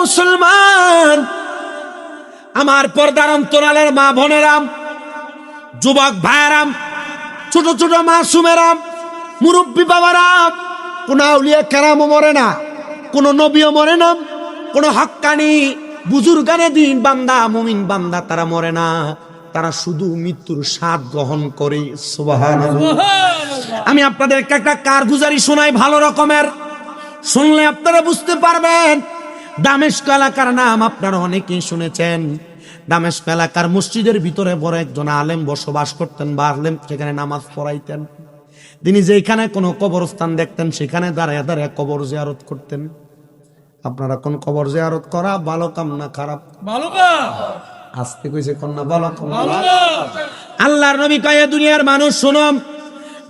মুসলমান, আমার পর্দার অন্তরালের মা বোনেরাম, যুবক ভাইয়েরাম, ছোট ছোট মাসুমেরাম, মুরব্বী বাবারাম, কোন আউলিয়া কেরামও মরে না, কোন নবীও মরে না, কোন হক্কানি বুজুর্গানে দিন বান্দা মুমিন বান্দা তারা মরে না, তারা শুধু মৃত্যুর স্বাদ গ্রহণ করে। সুবহানাল্লাহ। আমি আপনাদেরকে একটা কারগুজারি শোনাই ভালো রকমের, শুনলে আপনারা বুঝতে পারবেন। দামেস্ক এলাকার নাম আপনারা অনেকেই শুনেছেন। দামেস্ক এলাকার মসজিদের ভিতরে বড় একজন আলেম বসবাস করতেন, বা আলেম সেখানে নামাজ পড়াইতেন। তিনি যেখানে কোনো কবরস্থান দেখতেন সেখানে দাঁড়ায় দাঁড়ায় কবর জিয়ারত করতেন। আপনারা কোন কবর জিয়ারত করা ভালো কাম না খারাপ? ভালো কাম। আজকে কইছে কোন না ভালো কাম? ভালো কাম। আল্লাহর নবী কয়, দুনিয়ার মানুষ শোনো,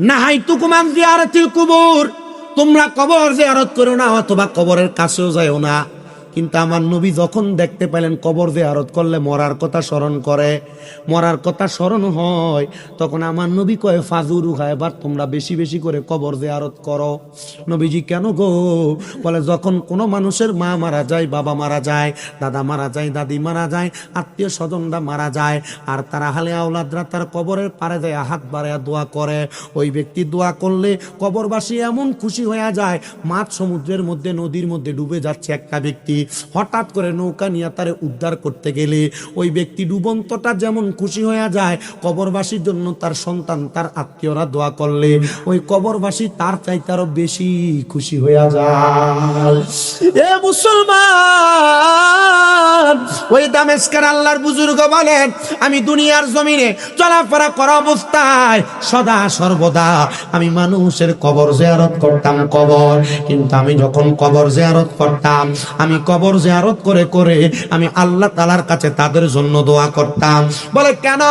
নাহাইতুকুম আন জিয়ারাতিল কুবুর, তোমরা কবর জিয়ারত করো না অথবা কবরের কাছেও যাও না। কিন্তু আমার নবী যখন দেখতে পেলেন কবর জিয়ারত করলে মরার কথা স্মরণ করে, মরার কথা স্মরণ হয়, তখন আমার নবী কয় ফাজুরুহা, এবার তোমরা বেশি বেশি করে কবর জিয়ারত করো। নবীজি কেন গো? বলে যখন কোনো মানুষের মা মারা যায়, বাবা মারা যায়, দাদা মারা যায়, দাদি মারা যায়, আত্মীয় স্বজনরা মারা যায়, আর তারা হালে আওলাদরা তার কবরের পারে যায় হাত বাড়ায় দোয়া করে, ওই ব্যক্তি দোয়া করলে কবরবাসী এমন খুশি হয়ে যায়, মাছ সমুদ্রের মধ্যে নদীর মধ্যে ডুবে যাচ্ছে একটা ব্যক্তি, হঠাৎ করে নৌকা নিয়ে তারে উদ্ধার করতে গেলে ওই ব্যক্তি ডুবন্তটা যেমন খুশি হয়ে যায়, কবরবাসীর জন্য তার সন্তান তার আত্মীয়রা দোয়া করলে ওই কবরবাসী তার চাইতে আরো বেশি খুশি হয়ে যায়। এ মুসলমান, ওই দামেস্কের আল্লাহর বুজুর্গ বলেন, আমি দুনিয়ার জমিনে চলাফেরা করা অবস্থায় সদা সর্বদা আমি মানুষের কবর জিয়ারত করতাম কবর, কিন্তু আমি যখন কবর জিয়ারত করতাম, আমি কবর জিয়ারত করে করে আমি আল্লাহ তাআলার কাছে তাদের জন্য দোয়া করতাম। বলে কেন?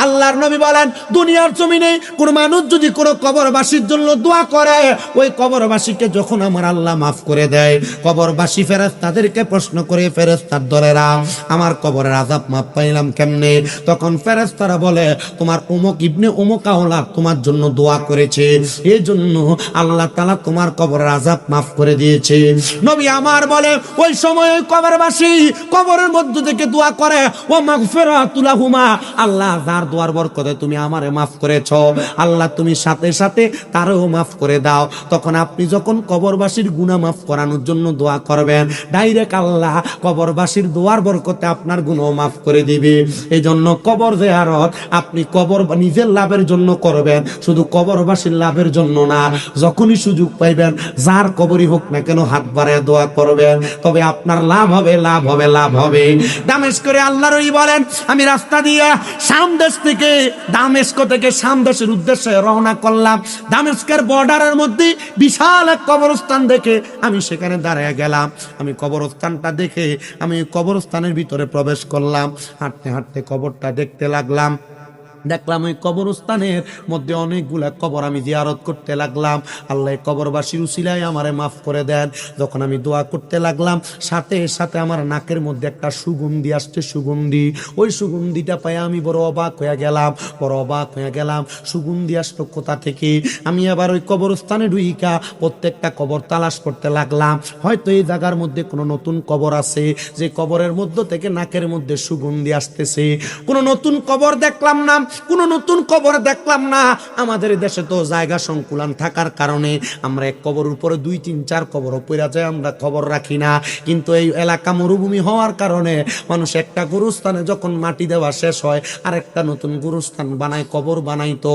আল্লাহর নবী বলেন, দুনিয়ার জমিনে কোন মানুষ যদি কোনো কবরবাসীর জন্য দোয়া করে, ওই কবরবাসীকে যখন আমার আল্লাহ মাফ করে দেয়, কবরবাসী ফেরেশতাদেরকে প্রশ্ন করে, ফেরেশতার দলেরা আমার কবরের আযাব মাফ পাইলাম কেমনে? তখন ফেরেশতারা বলে, তোমার অমুক ইবনে অমুক আওলাদ তোমার জন্য দোয়া করেছে, এই জন্য আল্লাহ তাআলা তোমার কবরের আযাব মাফ করে দিয়েছে। নবী আমার বলে, ওই সময় ওই কবরবাসী কবরের মধ্য থেকে দোয়া করে, ও মাগফিরাতুল লাহুমা, আল্লাহ যার দোয়ার বরকতে তুমি আমারে মাফ করেছো, আল্লাহ তুমি সাথে সাথে তারও মাফ করে দাও। তখন আপনি যখন কবরবাসীর গুনাহ মাফ করানোর জন্য দোয়া করবেন, ডাইরেক্ট আল্লাহ কবরবাসীর দোয়ার বরকতে আপনার গুনাহ মাফ করে দিবে। এই জন্য কবর জিয়ারত আপনি কবর নিজের লাভের জন্য করবেন, শুধু কবরবাসীর লাভের জন্য না। যখনই সুযোগ পাইবেন, যার কবরই হোক না কেন হাত বাড়ায় দোয়া করবেন, তবে আপনার লাভ হবে, লাভ হবে, লাভ হবে। দামেস্কের আল্লাহর ওলি বলেন, আমি রাস্তা দিয়ে শাম দেশ থেকে, দামেস্ক থেকে শাম দেশের উদ্দেশ্যে রওনা করলাম। দামেস্কের বর্ডারের মধ্যে বিশাল এক কবরস্থান দেখে আমি সেখানে দাঁড়িয়ে গেলাম। আমি কবরস্থানটা দেখে আমি কবরস্থানের ভিতরে প্রবেশ করলাম। হাঁটতে হাঁটতে কবরটা দেখতে লাগলাম। দেখলাম ওই কবরস্থানের মধ্যে অনেকগুলা কবর আমি জিয়ারত করতে লাগলাম। আল্লাহ কবরবাসীর উসিলায় আমারে মাফ করে দেন। যখন আমি দোয়া করতে লাগলাম, সাথে সাথে আমার নাকের মধ্যে একটা সুগন্ধি আসছে, সুগন্ধি। ওই সুগন্ধিটা পাই আমি বড় অবাক হয়ে গেলাম, বড় অবাক হয়ে গেলাম। সুগন্ধি আসলো কোথা থেকে? আমি আবার ওই কবরস্থানে ঢুইকা প্রত্যেকটা কবর তালাশ করতে লাগলাম, হয়তো এই জায়গার মধ্যে কোনো নতুন কবর আছে, যে কবরের মধ্য থেকে নাকের মধ্যে সুগন্ধি আসতেছে। কোনো নতুন কবর দেখলাম না, কোনো নতুন কবর দেখলাম না। আমাদের দেশে তো জায়গা সংকুলান থাকার কারণে আমরা এক কবর উপরে 2, 3, 4 কবর পড়ে যায়, আমরা খবর রাখি না। কিন্তু এই এলাকা মরুভূমি হওয়ার কারণে মানুষ একটা গুরুস্থানে যখন মাটি দেওয়া শেষ হয়, আরেকটা নতুন গুরুস্থান বানায়, কবর বানাইতো।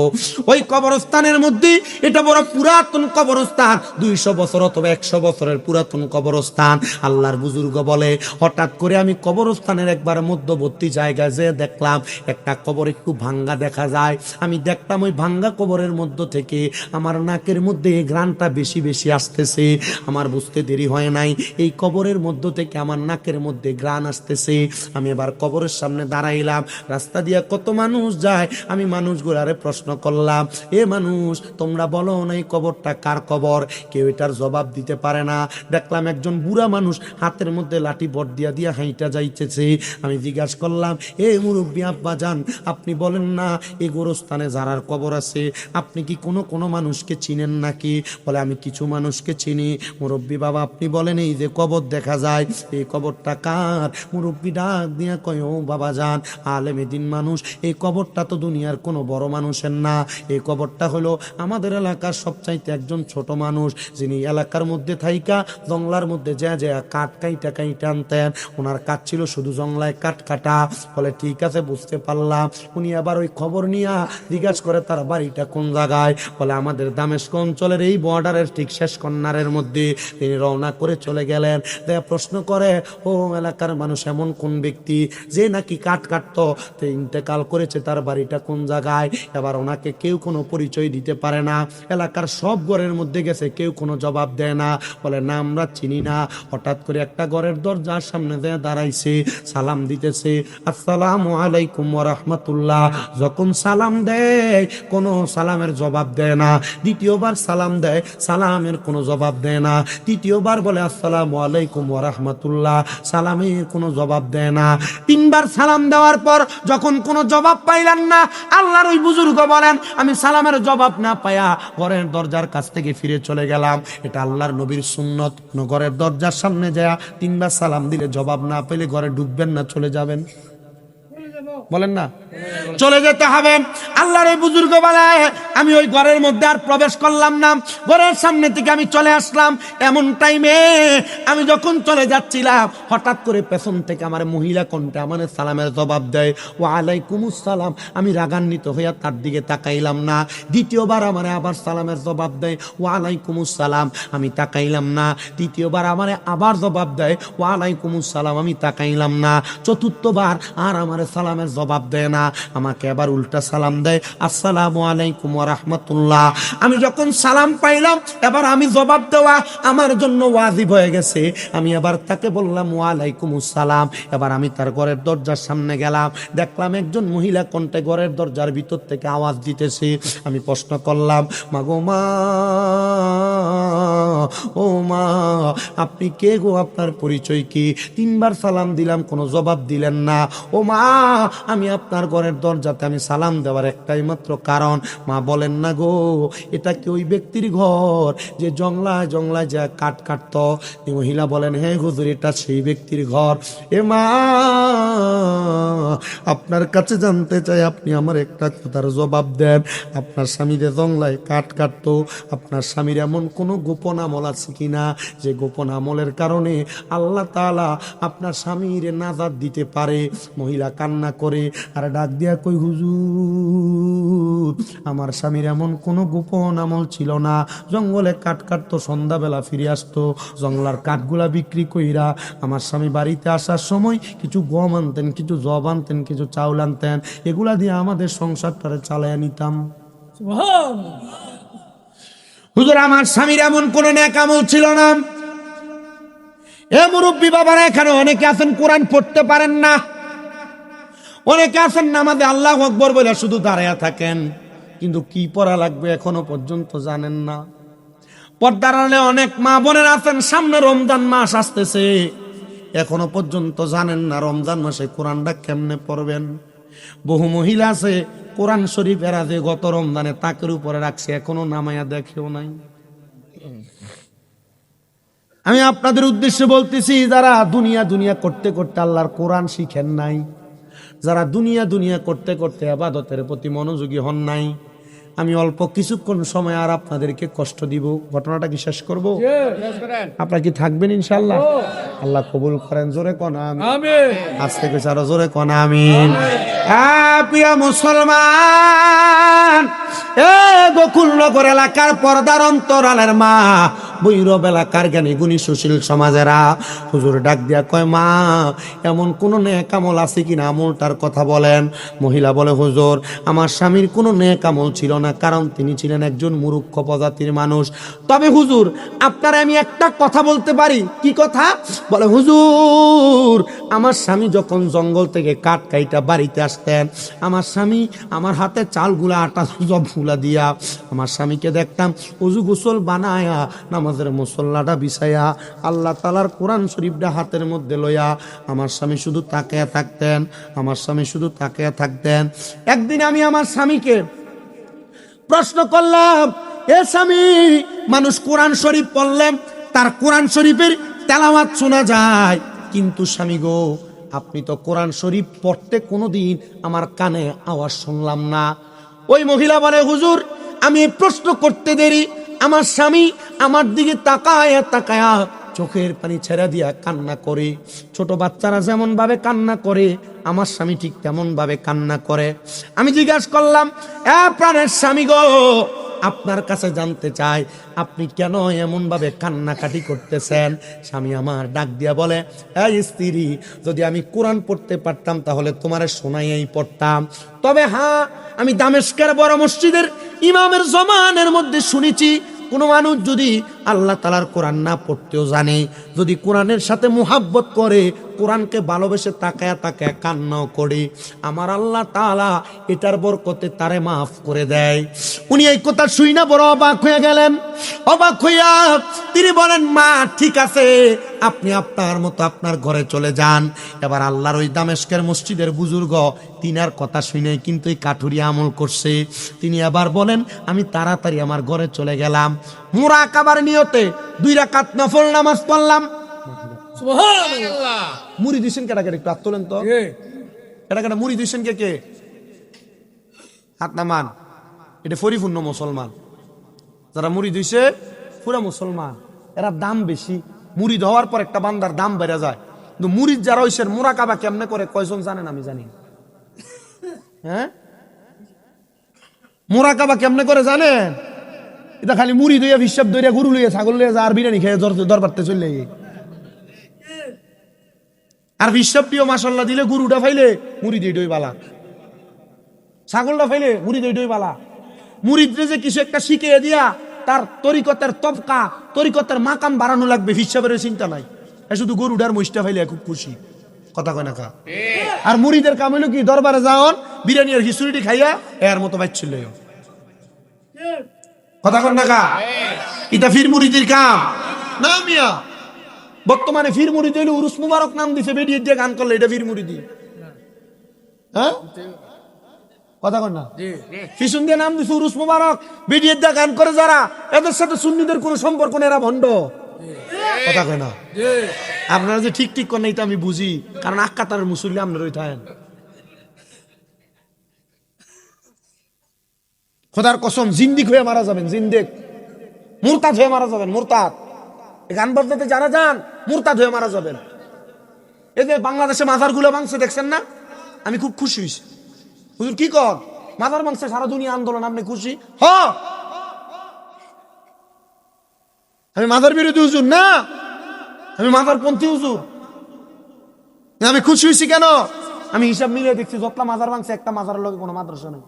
ওই কবরস্থানের মধ্যে এটা বড় পুরাতন কবরস্থান, 200 বছর অথবা 100 বছরের পুরাতন কবরস্থান। আল্লাহর বুজুর্গ বলে, হঠাৎ করে আমি কবরস্থানের একবার মধ্যবর্তী জায়গায় যে দেখলাম একটা কবর একটু ভাঙ্গা দেখা যায়। আমি দেখতাম ওই ভাঙ্গা কবরের মধ্য থেকে আমার নাকের মধ্যে ঘ্রাণটা বেশি বেশি আসতেছে। আমার বুঝতে দেরি হয় নাই, এই কবরের মধ্য থেকে আমার নাকের মধ্যে ঘ্রাণ আসতেছে। আমি এবার কবরের সামনে দাঁড়াইলাম। রাস্তা দিয়ে কত মানুষ যায়, আমি মানুষগুলারে প্রশ্ন করলাম, এ মানুষ তোমরা বলো না এই কবরটা কার কবর? কেউ এটার জবাব দিতে পারে না। দেখলাম একজন বুড়া মানুষ হাতের মধ্যে লাঠি বট দিয়া দিয়া হাইটা যাইতেছে। আমি জিজ্ঞাসা করলাম, এ মুরব্বী আব্বা যান, আপনি বলেন না এই গোরস্থানে যারার কবর আছে আপনি কি কোনো মানুষকে চিনেন নাকি? বলে আমি কিছু মানুষকে চিনি। মুরব্বী বাবা আপনি বলেন এই যে কবর দেখা যায় এই কবরটা কার? মুরব্বী ডাক দিয়া কয় ও বাবা যান আলেমে দিন মানুষ, এই কবরটা তো দুনিয়ার কোনো বড় মানুষের না, এই কবরটা হলো আমাদের এলাকার সবচাইতে একজন ছোট মানুষ, যিনি এলাকার মধ্যে থাইকা জংলার মধ্যে যা কাঠ কাইটা আনতেন। ওনার কাঠ ছিল শুধু জংলায় কাঠ কাটা। বলে ঠিক আছে বুঝতে পারলাম। উনি আবার ওই খবর নিয়ে জিজ্ঞাসা করে তার বাড়িটা কোন জায়গায়? বলে আমাদের দামেস্ক অঞ্চলের এই বর্ডারের ঠিক শেষ কর্নারের মধ্যে। তিনি রওনা করে চলে গেলেন। দেখা প্রশ্ন করে ও এলাকার মানুষ এমন কোন ব্যক্তি যে নাকি কাঠ কাটতো, ইন্তেকাল করেছে, তার বাড়িটা কোন জায়গায়? এবার ওনাকে কেউ কোনো পরিচয় দিতে পারে না। এলাকার সব ঘরের মধ্যে গেছে, কেউ কোনো জবাব দেয় না। বলে না আমরা চিনি না। হঠাৎ করে একটা ঘরের দরজার সামনে দিয়ে দাঁড়াইছে, সালাম দিতেছে, আসসালামু আলাইকুম ওয়া রাহমাতুল্লাহ। যখন সালাম দেয় কোনো সালামের জবাব দেয় না। দ্বিতীয়বার সালাম দেয়, সালামের কোনো জবাব দেয় না। তৃতীয়বার বলে আসসালামু আলাইকুম ওয়া রাহমাতুল্লাহ, সালামের কোনো জবাব দেয় না। তিনবার সালাম দেওয়ার পর যখন কোনো জবাব পাইলেন না, আল্লাহর ওই বুজুর্গ বলেন আমি সালামের জবাব না পায়া ঘরের দরজার কাছ থেকে ফিরে চলে গেলাম। এটা আল্লাহর নবীর সুন্নত। ঘরের দরজার সামনে যায় তিনবার সালাম দিলে জবাব না পেলে ঘরে ঢুকবেন না, চলে যাবেন? বলেন না, চলে যেতে হবে। আল্লাহর এই বুজুর্গ বলে আমি ওই ঘরের মধ্যে আর প্রবেশ করলাম না, ঘরের সামনে থেকে আমি চলে আসলাম। এমন টাইমে আমি যখন চলে যাচ্ছিলাম হঠাৎ করে পেছন থেকে আমার মহিলা কণ্ঠে আমার সালামের জবাব দেয়, ওয়া আলাইকুমুস সালাম। আমি রাগান্বিত হইয়া তার দিকে তাকাইলাম না। দ্বিতীয়বার আমার আবার সালামের জবাব দেয়, ওয়া আলাইকুমুস সালাম। আমি তাকাইলাম না। তৃতীয়বার আমার আবার জবাব দেয়, ওয়া আলাইকুমুস সালাম। আমি তাকাইলাম না। চতুর্থবার আর আমার সালামের জবাব দেয় না, আমাকে আবার উল্টা সালাম দেয়, আসসালামু আলাইকুম ওয়া রাহমাতুল্লাহ। আমি যখন সালাম পাইলাম এবার আমি জবাব দেওয়া আমার জন্য ওয়াজিব হয়ে গেছে। আমি আবার তাকে বললাম ওয়া আলাইকুমুস সালাম। এবার আমি তার ঘরের দরজার সামনে গেলাম, দেখলাম একজন মহিলা কণ্ঠে ঘরের দরজার ভিতর থেকে আওয়াজ দিতেছে। আমি প্রশ্ন করলাম, মা গো মা, ও মা আপনি কে গো, আপনার পরিচয় কি? তিনবার সালাম দিলাম কোনো জবাব দিলেন না। ও মা আমি আপনার ঘরের দরজাতে আমি সালাম দেওয়ার একটাই মাত্র কারণ। মা বলেন না গো এটা কি ওই ব্যক্তির ঘর যে জংলায় জংলায় যা কাঠ কাটতো? মহিলা বলেন হ্যাঁ হুজুর এটা সেই ব্যক্তির ঘর। এ মা আপনার কাছে জানতে চাই আপনি আমার একটা কথার জবাব দেন। আপনার স্বামী যে জংলায় কাঠ কাটতো, আপনার স্বামীর এমন কোনো গোপন আমল আছে কিনা যে গোপন আমলের কারণে আল্লাহ তাআলা আপনার স্বামীর নাজাত দিতে পারে? মহিলা কান্না করে আর ডাক দিয়া কই, হুজুর আমার স্বামীর এমন কোনো গোপন আমল ছিল না। জঙ্গলে কাঠ কাটতো, সন্ধ্যাবেলা ফিরে আসতো, জঙ্গলার কাঠগুলা বিক্রি কইরা আমার স্বামী বাড়িতে আসার সময় কিছু গম আনতেন, কিছু জব আনতেন, কিছু চাউল আনতেন, এগুলা দিয়ে আমাদের সংসারটারে চালাইয়া নিতাম। হুজুর আমার স্বামীর এমন কোন নেক আমল ছিল না। এ মুরব্বী বাবারা এখানে অনেকে আছেন কোরআন পড়তে পারেন না, অনেকে আছেন নামাজে আল্লাহু আকবার বলে শুধু দাঁড়ায়া থাকেন, কিন্তু কি পড়া লাগবে এখনো পর্যন্ত জানেন না। পর্দার আড়ালে অনেক মা বোনেরা আছেন, সামনে রমজান মাস আসতেছে, এখনো পর্যন্ত জানেন না রমজান মাসে কোরআনটা কেমনে পড়বেন। বহু মহিলা আছে কোরআন শরীফ এরা যে গত রমজানে তাকের উপরে রাখছে এখনো নামায়া দেখেও নাই। আমি আপনাদের উদ্দেশ্যে বলতেছি, যারা দুনিয়া দুনিয়া করতে করতে আল্লাহর কোরআন শিখেন নাই, যারা দুনিয়া দুনিয়া করতে করতে ইবাদতের প্রতি মনোযোগী হন নাই, আমি অল্প কিছুক্ষণ সময় আর আপনাদেরকে কষ্ট দিব। ঘটনাটা কি শেষ করব? আপনারা কি থাকবেন ইনশাআল্লাহ? আল্লাহ কবুল করেন। জোরে কোন আমিন। আজ থেকে আরো জোরে কোন আমিন। প্রিয় মুসলমান, এ গোকুলনগর এলাকার পর্দার অন্তরালের মা, বৈরব এলাকার জ্ঞানী গুণী সুশীল সমাজেরা, হুজুর ডাক দিয়া কয়, মা এমন কোন নেক আমল আছে কিনা, আমলটার কথা বলেন। মহিলা বলে, হুজুর আমার স্বামীর কোনো নেক আমল ছিল না, কারণ তিনি ছিলেন একজন মূর্খ প্রজাতির মানুষ। তবে হুজুর আপনারা আমি একটা কথা বলতে পারি। কি কথা? বলে, হুজুর আমার স্বামী যখন জঙ্গল থেকে কাঠ কাইটা বাড়িতে আসতেন, আমার স্বামী আমার হাতে চালগুলা আটা জবগুলা দিয়া আমার স্বামীকে দেখতাম উজু গোসল বানায়া নামাজ নামাজের মুসল্লাটা বিছাইয়া আল্লাহ তাআলার কোরআন শরীফটা হাতের মধ্যে লইয়া আমার স্বামী শুধু তাকিয়ে থাকতেন, আমার স্বামী শুধু তাকিয়ে থাকতেন। একদিন আমি আমার স্বামীকে প্রশ্ন করলাম, এ স্বামী, মানুষ কোরআন শরীফ পড়লে তার কোরআন শরীফের তেলাওয়াত শোনা যায়, কিন্তু স্বামী গো, আপনি তো কোরআন শরীফ পড়তে কোনোদিন আমার কানে আওয়াজ শুনলাম না। ওই মহিলা বলে, হুজুর, আমি প্রশ্ন করতে দেরি আমার স্বামী আমার দিকে তাকায়া তাকায়া চোখের পানি ছেড়ে দিয়া কান্না করে। ছোট বাচ্চারা যেমন ভাবে কান্না করে আমার স্বামী ঠিক তেমন ভাবে কান্না করে। আমি জিজ্ঞাসা করলাম, এ প্রাণের স্বামী গো, আপনার কাছে জানতে চাই আপনি কেন এমন ভাবে কান্নাকাটি করতেছেন? স্বামী আমার ডাক দিয়া বলে, এই স্ত্রী, যদি আমি কোরআন পড়তে পারতাম তাহলে তোমারে শোনাইয়াই পড়তাম। তবে হ্যাঁ, আমি দামেস্কের বড় মসজিদের ইমামের জমানের মধ্যে শুনেছি, কোনো মানুষ যদি আল্লাহ তাআলার কোরআন না পড়তেও জানে, যদি কোরআনের সাথে মুহাব্বত করে, কোরআনকে ভালোবেসে তাকায়া তাকায়া কান্নাও করে, আমার আল্লাহ তাআলা এটার বরকতে তারে মাফ করে দেয়। উনি এই কথা শুই না বড় অবাক হয়ে গেলেন। অবাক হইয়া তিনি বলেন, মা ঠিক আছে, আপনি আপনার মতো আপনার ঘরে চলে যান। এবার আল্লাহর ওই দামেস্কের মসজিদের বুজুর্গ তিনার কথা শুনে কিন্তু এই কাঠুরিয়া আমল করছে। তিনি আবার বলেন, আমি তাড়াতাড়ি আমার ঘরে চলে গেলাম, মুরাকাবার নিয়তে 2 রাকাত নফল নামাজ পড়লাম। সুবহানাল্লাহ। মুড়ি দিছেন কেটা কেটে একটু হাত তোলেন তো, কেটা কেটা মুড়ি দিছেন কে কে? হাত নামান। এটা পরিপূর্ণ মুসলমান। যারা মুড়ি দিছে পুরা মুসলমান। এরা দাম বেশি, মুড়ি হওয়ার পর একটা বান্দার দাম বেড়ে যায়। কিন্তু মুড়িদ যারা হইছেন, মুরাকাবা কেমনে করে কয়জন জানেন? আমি জানি। হ্যাঁ, মুরাকাবা কেমনে করে জানেন? এটা খালি মুড়ি দইয়া হিসাব দইয়া গরু লইয়া ছাগল লইয়া আর বিরিয়ানি খেয়ে দরবারতে চলে। আর হিসাবটিও মাশাআল্লাহ দিলে গরুটা ফাইলে মুড়ি দিয়ে দই বালা, ছাগলটা ফাইলে মুড়ি দিয়ে দই বালা। মুড়িদরে যে কিছু একটা শিখিয়ে দিয়া তার তরিকতের তবকা, তরিকতের মাকাম বাড়ানো লাগবে, হিসাবের চিন্তা নাই। শুধু গরুটার মহিষটা ফাইলে খুব খুশি। কথা কয় না কা? আর মুড়িদের কাম হইলো কি, দরবারে যাওন বিরিয়ানি আর খিচুড়িটি খাইয়া এর মতো বাচ্চা লইও। কথা কয় না কা? এটা ফির মুড়িদের কাম না মিয়া। বর্তমানে ফির মুড়িদ হইলে উরুস মুবারক নাম দিছে, বেরিয়ে দিয়ে গান করলে এটা ফির মুড়িদি। হ্যাঁ, কথা কয় না? ফিসুন দিয়ে নাম দিছে উরুস মুবারক, বেরিয়ে দিয়ে গান করে যারা, এদের সাথে সুন্নিদের কোনো সম্পর্ক নেই, এরা ভণ্ড। কথা কয় না? আপনারা যে ঠিক ঠিক করেন এটা আমি বুঝি, কারণ আক্কাতার মুসল্লি আপনারা থাকেন। খোদার কসম, জিন্দিক হয়ে মারা যাবেন, জিন্দেক মুরতাদ হয়ে মারা যাবেন, মুরতাদ। গান বাজতে যারা যান মুরতাদ হয়ে মারা যাবেন। এই যে বাংলাদেশে মাজার গুলো ভাঙছে দেখছেন না, আমি খুব খুশি হয়েছি। হুজুর কি কর, মাজার ভাঙছে, সারা দুনিয়া আন্দোলন, আপনি খুশি? হ, আমি মাজার বিরোধী হুজুর না, আমি মাজার পন্থী হুজুর। আমি খুশি হয়েছি কেন? আমি হিসাব মিলিয়ে দেখছি, যতটা মাজার ভাঙছে একটা মাজারের লগে কোনো মাদ্রাসা নেই।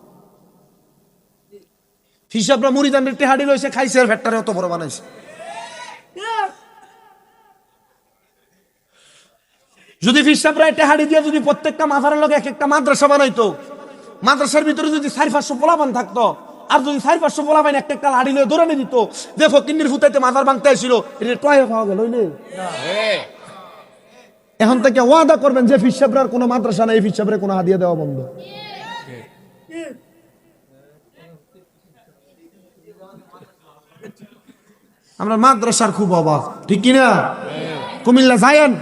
হিসাবরা মুড়িদানের টেহাডি লইছে, খাইছে আর ভেট্টারে অত বড় বানাইছে। যদি হিসাবরা টেহাডি দিয়ে যদি প্রত্যেকটা মাজারের লগে এক একটা মাদ্রাসা বানাইতো, মাদ্রাসার ভিতরে যদি 400-500 পোলাপান থাকতো, আর যদি 400-500 পোলাপান একটা একটা লাড়ি লয়ে দৌড়ানি দিত, যে ফকিন্নির ফুটাইতে মাজার ভাঙতে আসছিল, এটা টয়ে খাওয়া গেল। এখন থেকে ওয়াদা করবেন যে হিসাবরার কোনো মাদ্রাসা নাই, হিসাবরে কোনো হাদিয়া দেওয়া বন্ধ। আমরা মাদ্রাসার খুব অভাব, ঠিক কিনা? কুমিল্লা যায়েন,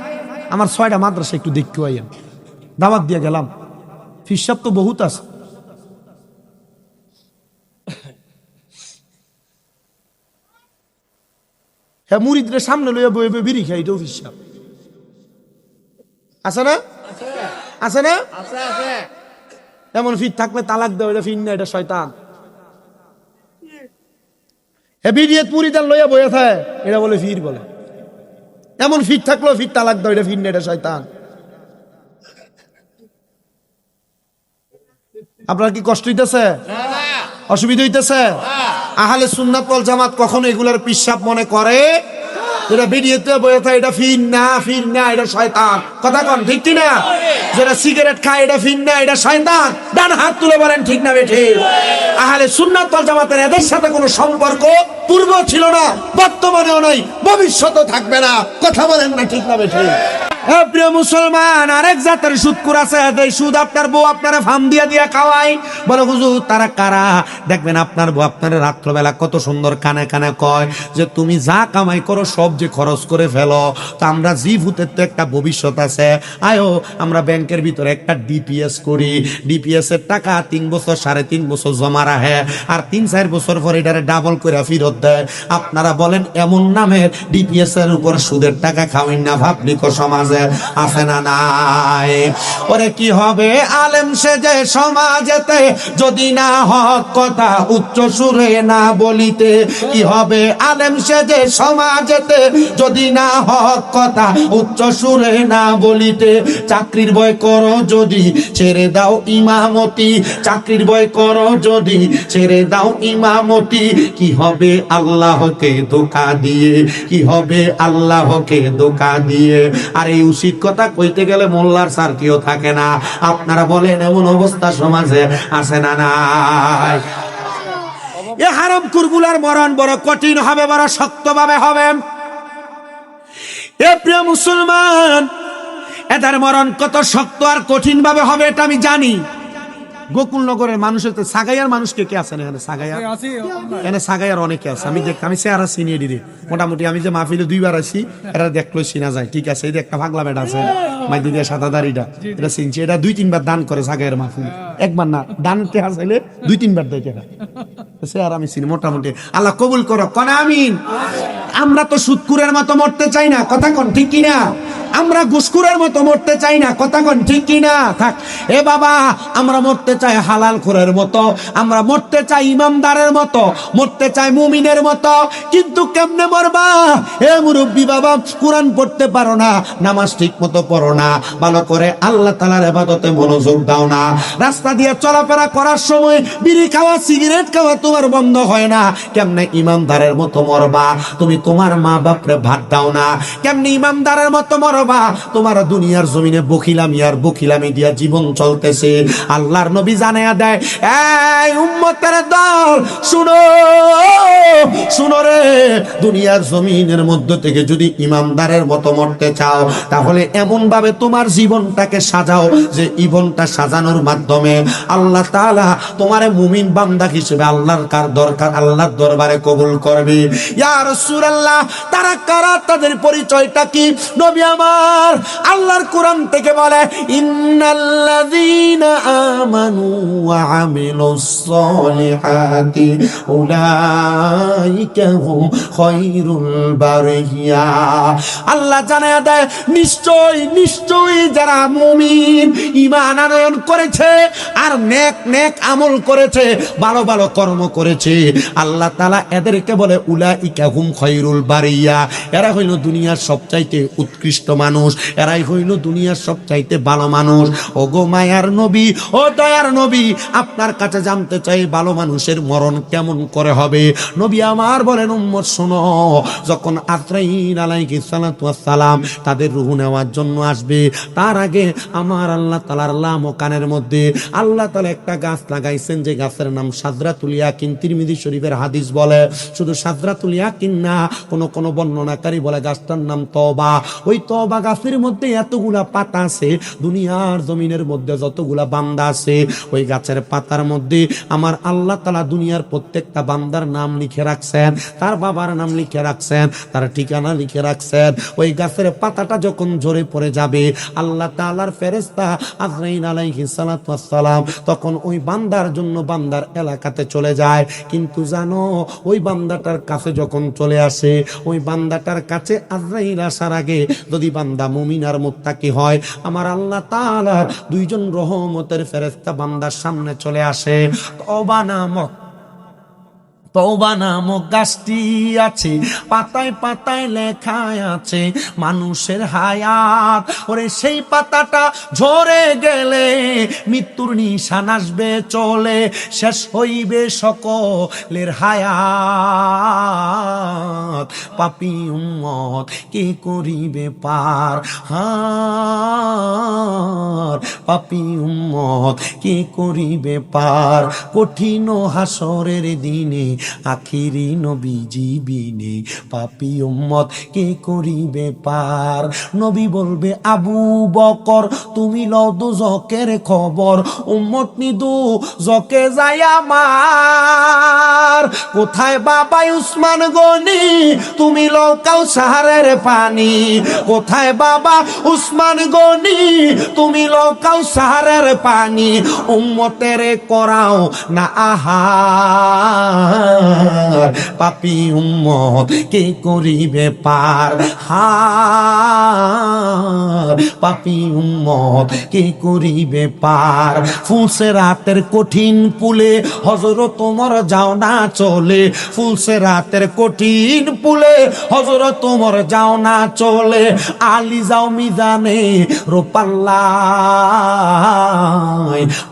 আমার 6টা মাদ্রাসা একটু দেখতে আইয়েন, দাওয়াত দিয়ে গেলাম। হিসাব তো বহুত আছে। হ্যাঁ, মুরিদরে সামনে লইয়া বই বই বিড়ি খাই, এটাও হিসাব আছে না? আছে না? এমন ফির থাকলে তালাক দেওয়া, এটা ফির না, এটা শয়তান। বিডিএত মুরিদার লইয়া বইয়া থাকে, এটা বলে ফির বলে। এমন ফিট থাকলো ফির তালাক দাও, এটা ফির না, এটা শয়তান। আপনার কি কষ্ট হইতেছে? অসুবিধা হইতেছে? আহলে সুন্নাত ওয়াল জামাত কখনো এগুলার পিশাব মনে করে যেটা ভিডিওতে বলতে এটা ফিন না এটা শয়তান, কথা কোন ঠিক কি না? যেটা সিগারেট খায় এটা ফিন না এটা শয়তান, ডান হাত তুলে বলেন ঠিক না বেঠে? আহলে সুন্নাত ওয়াল জামাতের এদের সাথে কোনো সম্পর্ক পূর্ব ছিল না, বর্তমানেও নাই, ভবিষ্যতেও থাকবে না, কথা বলেন না ঠিক না বেঠে? প্রিয় মুসলমান, আরেক জাতের সুদকুর আছে, এই সুদ আপনার বউ আপনারা ফার্ম দিয়া খাওয়ায়। বলে হুজুর তারা কারা? দেখবেন আপনার বউ আপনার রাত্রবেলা কত সুন্দর কানে কানে কয় যে তুমি যা কামাই করো সব যে খরচ করে ফেলো। তো আমরা জি ভূতের তো একটা ভবিষ্যৎ আছে, আয়ো আমরা ব্যাংকের ভিতরে একটা ডিপিএস করি, ডিপিএস এর টাকা 3 বছর 3.5 বছর জমা রাখে, আর 3-4 বছর পর এটারে ডাবল করে ফেরত দেয়। আপনারা বলেন এমন নামের ডিপিএস এর উপর সুদের টাকা খাওয়াই না ভাবলিক সমাজে আছে না নাই? ওরে কি হবে আলেম সেজে সমাজেতে যদি না হক কথা উচ্চ সুরে না বলিতে? কি হবে আলেম সেজে সমাজেতে যদি না হক কথা উচ্চ সুরে না বলিতে? চাকরির ভয় করো যদি ছেড়ে দাও ইমামতি, চাকরির ভয় করো যদি ছেড়ে দাও ইমামতি। কি হবে আল্লাহকে ধোঁকা দিয়ে, কি হবে আল্লাহকে ধোঁকা দিয়ে? আর এই উচিত কথা কইতে গেলে মোল্লার স্যার কেউ থাকে না। আপনারা বলেন এমন অবস্থা সমাজে আছে না নাই? এ হারামখোরগুলার মরণ বড় কঠিন হবে, বড় শক্তভাবে হবে। এ প্রিয় মুসলমান, এদের মরণ কত শক্ত আর কঠিন ভাবে হবে এটা আমি জানি। গোকুলনগরের মানুষের তো সাগাইয়ার মানুষ কে আছেন এখানে? সাগাইয়ার এখানে সাগাইয়ার অনেকে আছে, আমি দেখ আমি চেহারা চিনিয়ে দিদি মোটামুটি। আমি যে মাহফিলে 2বার আসি, এটা দেখলো চিনা যায়, ঠিক আছে। এই যে একটা পাগলা বেটা আছে মাইদুর দিয়ে সাদা দাড়িটা, এটা চিনছি। এটা 2-3 বার দান করে সাগাইয়ার মাহফিল, একবার না, দান টেহা চাইলে 2-3 বার দেয় টাকা। চেহারা আমি চিনি মোটামুটি। আল্লাহ কবুল করো, কোন আমিন। আমরা তো সুদকুরের মতো মরতে চাই না, কথা কোন ঠিক কিনা? আমরা ঘুষখোরের মতো মরতে চাই না, কথা কোন ঠিক কিনা? থাক এ বাবা, আমরা মরতে চাই হালাল খোরের মতো, আমরা মরতে চাই ইমানদারের মতো, মরতে চাই মুমিনের মতো। কিন্তু কেমনে মরবা? এ মুরব্বী বাবা, কোরআন পড়তে পারো না, নামাজ ঠিক মতো পড়ো না, ভালো করে আল্লাহ তাআলার ইবাদতে মনোযোগ দাও না, রাস্তা দিয়ে চলাফেরা করার সময় বিড়ি খাওয়া সিগারেট খাওয়া তোমার বন্ধ হয় না, কেমনে ইমানদারের মতো মরবা? তুমি তোমার মা বাপরে ভাত দাও না, কেমনে ইমানদারের মতো মরবা? তোমার দুনিয়ার জমিনে বখিলামি আর বখিলামি দিয়া জীবন চলতেছে। আল্লাহর নবী জানায়া দেয়, এই উম্মতের দল শুনো, শুনো রে, দুনিয়ার জমিনের মধ্যে থেকে যদি ইমানদারের মতো মরতে চাও, তাহলে এমন ভাবে তোমার জীবনটাকে সাজাও যে জীবনটা সাজানোর মাধ্যমে আল্লাহ তাআলা তোমারে মুমিন বান্দা হিসেবে আল্লাহর দরবারে কবুল করবে। ইয়া রাসূলুল্লাহ, তারা কারা? তাদের পরিচয়টা কি? নবী আমার আল্লাহর কোরআন থেকে বলে, ইন্নাল্লাযীনা আমানু ওয়া আমিলুস সলিহাতি উলাইকা হুম খায়রুল বারিয়া। আল্লাহ জানায়া দেয়, নিশ্চয়ই যারা মুমিন, ঈমান আনয়ন করেছে আর নেক আমল করেছে, ভালো ভালো কর্ম করেছে, আল্লাহ তাআলা এদেরকে বলে উলাইকা হুম খায়রুল বারিয়া। এরা হইল দুনিয়ার সবচাইতে উৎকৃষ্ট মানুষ, এরাই হইল দুনিয়ার সবচাইতে ভালো মানুষ। ও গো মায়ার নবী, ও দয়ার নবী, আপনার কাছে জানতে চাই ভালো মানুষের মরণ কেমন করে হবে? নবী আমার বলেন, উম্মত শোনো, যখন আজরাইল আলাইহিস সালাতু ওয়াস সালাম তাদের রূহ নেওয়ার জন্য আসবে, তার আগে আমার আল্লাহ তাআলার লাম কানের মধ্যে আল্লাহ তাআলা একটা গাছ লাগাইছেন, যে গাছের নাম সাদরাতুল ইয়াকিন। তিরমিজি শরীফের হাদিস বলে, শুধু সাদরাতুল ইয়াকিন না, কোন বর্ণনাকারী বলে গাছটার নাম তওবা। ওই তওবা গাছের মধ্যে এতগুলা পাতা আছে, দুনিয়ার জমিনের মধ্যে যতগুলা বান্দা আছে, ওই গাছের পাতার মধ্যে আমার আল্লাহ তাআলা দুনিয়ার প্রত্যেকটা বান্দার নাম লিখে রাখছেন, তার বাবার নাম লিখে রাখছেন, তার ঠিকানা লিখে রাখছেন। ওই গাছের পাতাটা যখন ঝরে পড়ে যাবে, আল্লাহ তাআলার ফেরেশতা আজরাইল আলাইহিস সালাতু ওয়াস সালাম তখন ওই বান্দার জন্য বান্দার এলাকাতে চলে যায়। কিন্তু জানো, ওই বান্দাটার কাছে যখন চলে আসে, ওই বান্দাটার কাছে আজরাইল আসার আগে যদি বান্দা মুমিন আর মুত্তাকি হয়, আমার আল্লাহ তাআলার 2 জন রহমতের ফেরেশতা বান্দার সামনে চলে আসে। তওবা নামক তওবা নামক গাছটি আছে, পাতায় পাতায় লেখা আছে মানুষের হায়াত। ওরে সেই পাতাটা ঝরে গেলে মৃত্যুর নিশান আসবে চলে, শেষ হইবে সকলের হায়াত। পাপী উম্মত কে করিবে পার, হার পাপী উম্মত কে করিবে পার। কঠিন হাসরের দিনে আখিরি নবীজি বিনে পাপী উম্মত কে করিবে পার। নবী বলবে আবু বকর তুমি লও দুজকের খবর, উম্মত নিদু জকে যায় আমার। কোথায় বাবা উসমান গনি তুমি লও কাউসারের পানি, কোথায় বাবা উসমান গনি তুমি লও কাউসারের পানি। উম্মতের করাও না আহার, পাপী উম্মত কে করিবে পার, হার পাপী উম্মত কে করিবে পার। ফুলসেরাতের কঠিন পুলে হযরত ওমর যাও না চলে, ফুলসেরাতের কঠিন পুলে হযরত ওমর যাও না চলে। আলী যাও মিজানে রোপাল্লায়,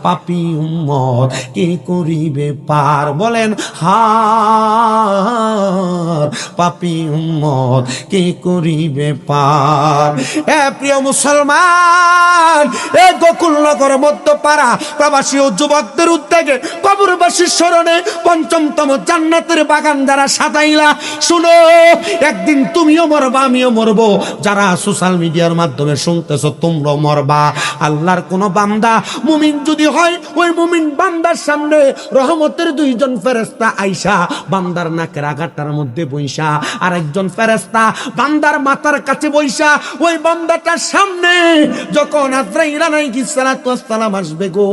পাপী উম্মত কে করিবে পার। বলেন হার পাপী উম্মত কে করিবে পার। এ প্রিয় মুসলমান, এ গোকুলনগর মধ্যপাড়া প্রবাসী ও যুবকদের উদ্যোগে কবরবাসীর স্মরণে পঞ্চমতম জান্নাতের বাগান যারা সাজাইলা, শুনো একদিন তুমিও মরবা আমিও মরবো। যারা সোশ্যাল মিডিয়ার মাধ্যমে শুনতেছো তোমরাও মরবা। আল্লাহর কোন বান্দা মুমিন যদি হয়, ওই মুমিন বান্দার সামনে রহমতের দুইজন ফেরেশতা আইসা বান্দার নাকের আগাটার মধ্যে বইসা, আর একজন ফেরেশতা বান্দার মাথার কাছে বইসা, ওই বান্দাটার সামনে যখন আজরাইল আলাইহিস সালাতু ওয়াস সালাম আসবে গো,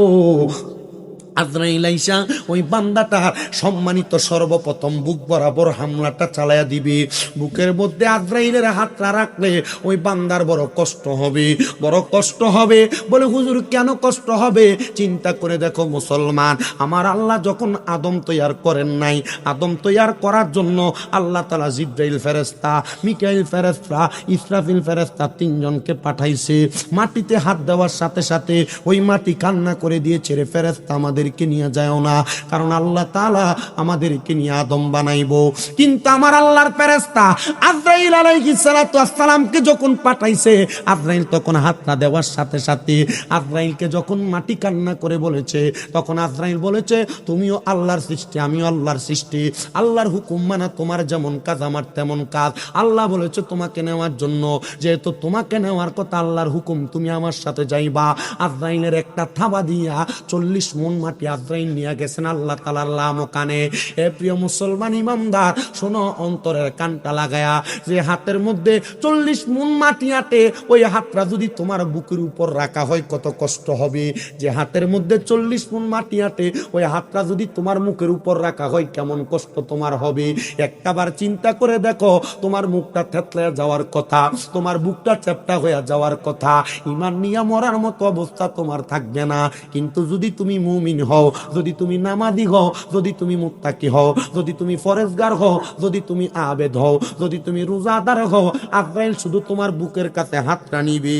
আজরাইল আইসা ওই বান্দাটার সম্মানিত সর্বপ্রথম বুক বরাবর হামলাটা চালায়া দিবে। বুকের মধ্যে আজরাইলের হাতটা রাখলে ওই বান্দার বড় কষ্ট হবে, বড় কষ্ট হবে। বলে হুজুর কেন কষ্ট হবে? চিন্তা করে দেখো মুসলমান, আমার আল্লাহ যখন আদম তৈয়ার করেন নাই, আদম তৈয়ার করার জন্য আল্লাহ তাআলা জিবরাইল ফেরেশতা, মিকাইল ফেরেশতা, ইসরাফিল ফেরেশতা তিনজনকে পাঠাইছে। মাটিতে হাত দেওয়ার সাথে সাথে ওই মাটি কান্না করে দিয়েছে, রে ফেরেশতা আমাদেরকে নিয়ে যাও না, কারণ আল্লাহ তাআলা আমাদেরকে নিয়ে আদম বানাইবো। কিন্তু আমার আল্লাহর ফেরেশতা আজরাইল আলাইহিস সালাতু ওয়াস সালামকে যখন পাঠাইছে, আজরাইল তখন হাতটা দেওয়ার সাথে সাথে আজরাইলকে যখন মাটি কান্না করে বলেছে, তখন আজরাইল বলেছে তুমিও আল্লাহর সৃষ্টি আমিও আল্লাহর সৃষ্টি, আল্লাহর হুকুম মানা তোমার যেমন কাজ আমার তেমন কাজ। আল্লাহ বলেছে তোমাকে নেওয়ার জন্য, যেহেতু তোমাকে নেওয়ার কথা আল্লাহর হুকুম, তুমি আমার সাথে যাইবা। আজরাইলের একটা থাবা দিয়া 40 মণ মাটি আজরাইল নিয়ে গেছেন আল্লাহ তাআলার লামকানে। এ প্রিয় মুসলমান ইমানদার, শোনো অন্তরের কানটা লাগায়া, যে হাতের মধ্যে 40 মণ মাটি আটে, ওই হাতটা যদি তোমার বুকের উপর রাখা হয় কত কষ্ট হবে। যে হাতের মধ্যে 40 মণ মাটি আটে, ওই হাতটা যদি তোমার মুখের উপর রাখা হয় কেমন কষ্ট তোমার হবে। একটাবার চিন্তা করে দেখো, তোমার মুখটা থেতলে যাওয়ার কথা, তোমার বুকটা চ্যাপটা হয়ে যাওয়ার কথা, ঈমান নিয়ে মরার মতো অবস্থা তোমার থাকবে না। কিন্তু যদি তুমি মুমিন হও, যদি তুমি নামাজি হও, যদি তুমি মুত্তাকি হও, যদি তুমি ফরেজগার হও, যদি তুমি আবেদ হও, যদি তুমি রোজাদার হও, আজরাইল শুধু তোমার বুকের কাছে হাতটা নিবে।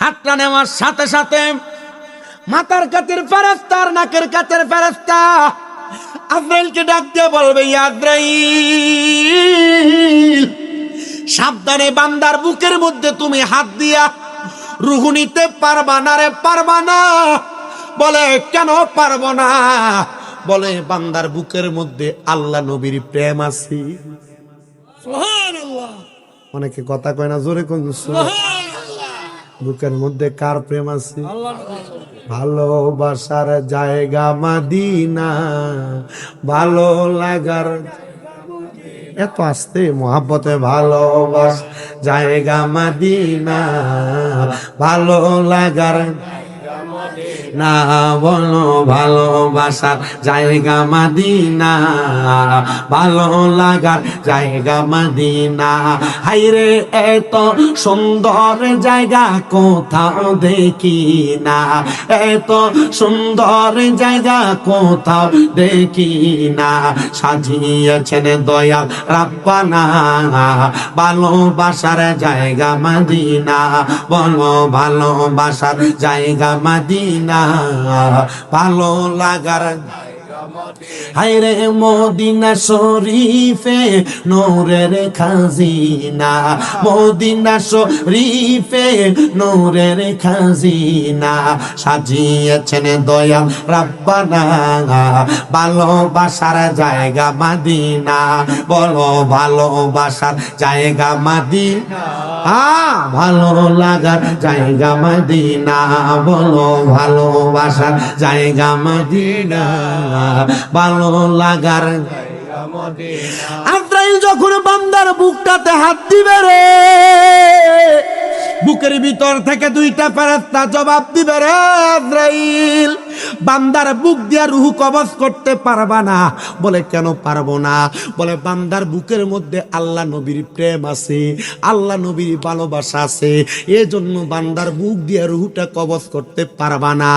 হাতটা নেওয়ার সাথে সাথে মাথার কাছের ফেরেশতা আর নাকের কাছের ফেরেশতা আজরাইলকে ডাক দিয়ে বলবে, ইয়া আজরাইল সাবধানে, বান্দার বুকের মধ্যে তুমি হাত দিয়া রূহ নিতে পারবা না রে, পারবা না। বলে কেন পারবো না? বলে বান্দার বুকের মধ্যে আল্লাহ নবীর প্রেম আছে। সুবহানাল্লাহ। অনেকে কথা কয় না, জোরে কোন বুকের মধ্যে কার প্রেম আছে? ভালোবাসার জায়গা মদিনা, ভালো লাগার এত আসতে মোহাব্বতে ভালোবাস জায়গা মদিনা, ভালো লাগার না বলো ভালোবাসার জায়গা মদিনা, ভালো লাগার জায়গা মদিনা। হাইরে এত সুন্দর জায়গা কোথাও দেখি না, এত সুন্দর জায়গা কোথাও দেখি না। সাজিয়েছেন দয়াল রাব্বানা ভালোবাসার জায়গা মদিনা, বলো ভালোবাসার জায়গা মদিনা, ভালো লাগার। হায়রে মদিনা শরীফে নূরের খাজিনা, মদিনা শরীফে নূরের খাজিনা। সাজিয়েছেন দয়াল রাব্বানা ভালোবাসার জায়গা মদিনা, বলো ভালোবাসার জায়গা মদিনা, ভালো লাগার জায়গা মদিনা, বলো ভালোবাসার জায়গা মদিনা, ভালো লাগার। আজরাইল যখন বান্দার বুকটাতে হাত দিবে রে, বুকের ভিতর থেকে দুইটা ফেরেশতা জবাব দিবে রে আজরাইল, বান্দার বুক দিয়া রূহ কবজ করতে পারবা না। বলে কেন পারবো না? বলে বান্দার বুকের মধ্যে আল্লাহ নবীর প্রেম আছে, আল্লাহ নবীর ভালোবাসা আছে, এজন্য বান্দার বুক দিয়া রূহটা কবজ করতে পারবা না।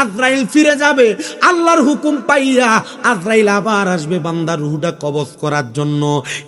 আজরাইল ফিরে যাবে আল্লাহর হুকুম পাইয়া, আজরাইল আবার আসবে বান্দার রূহটা কবজ করার জন্য।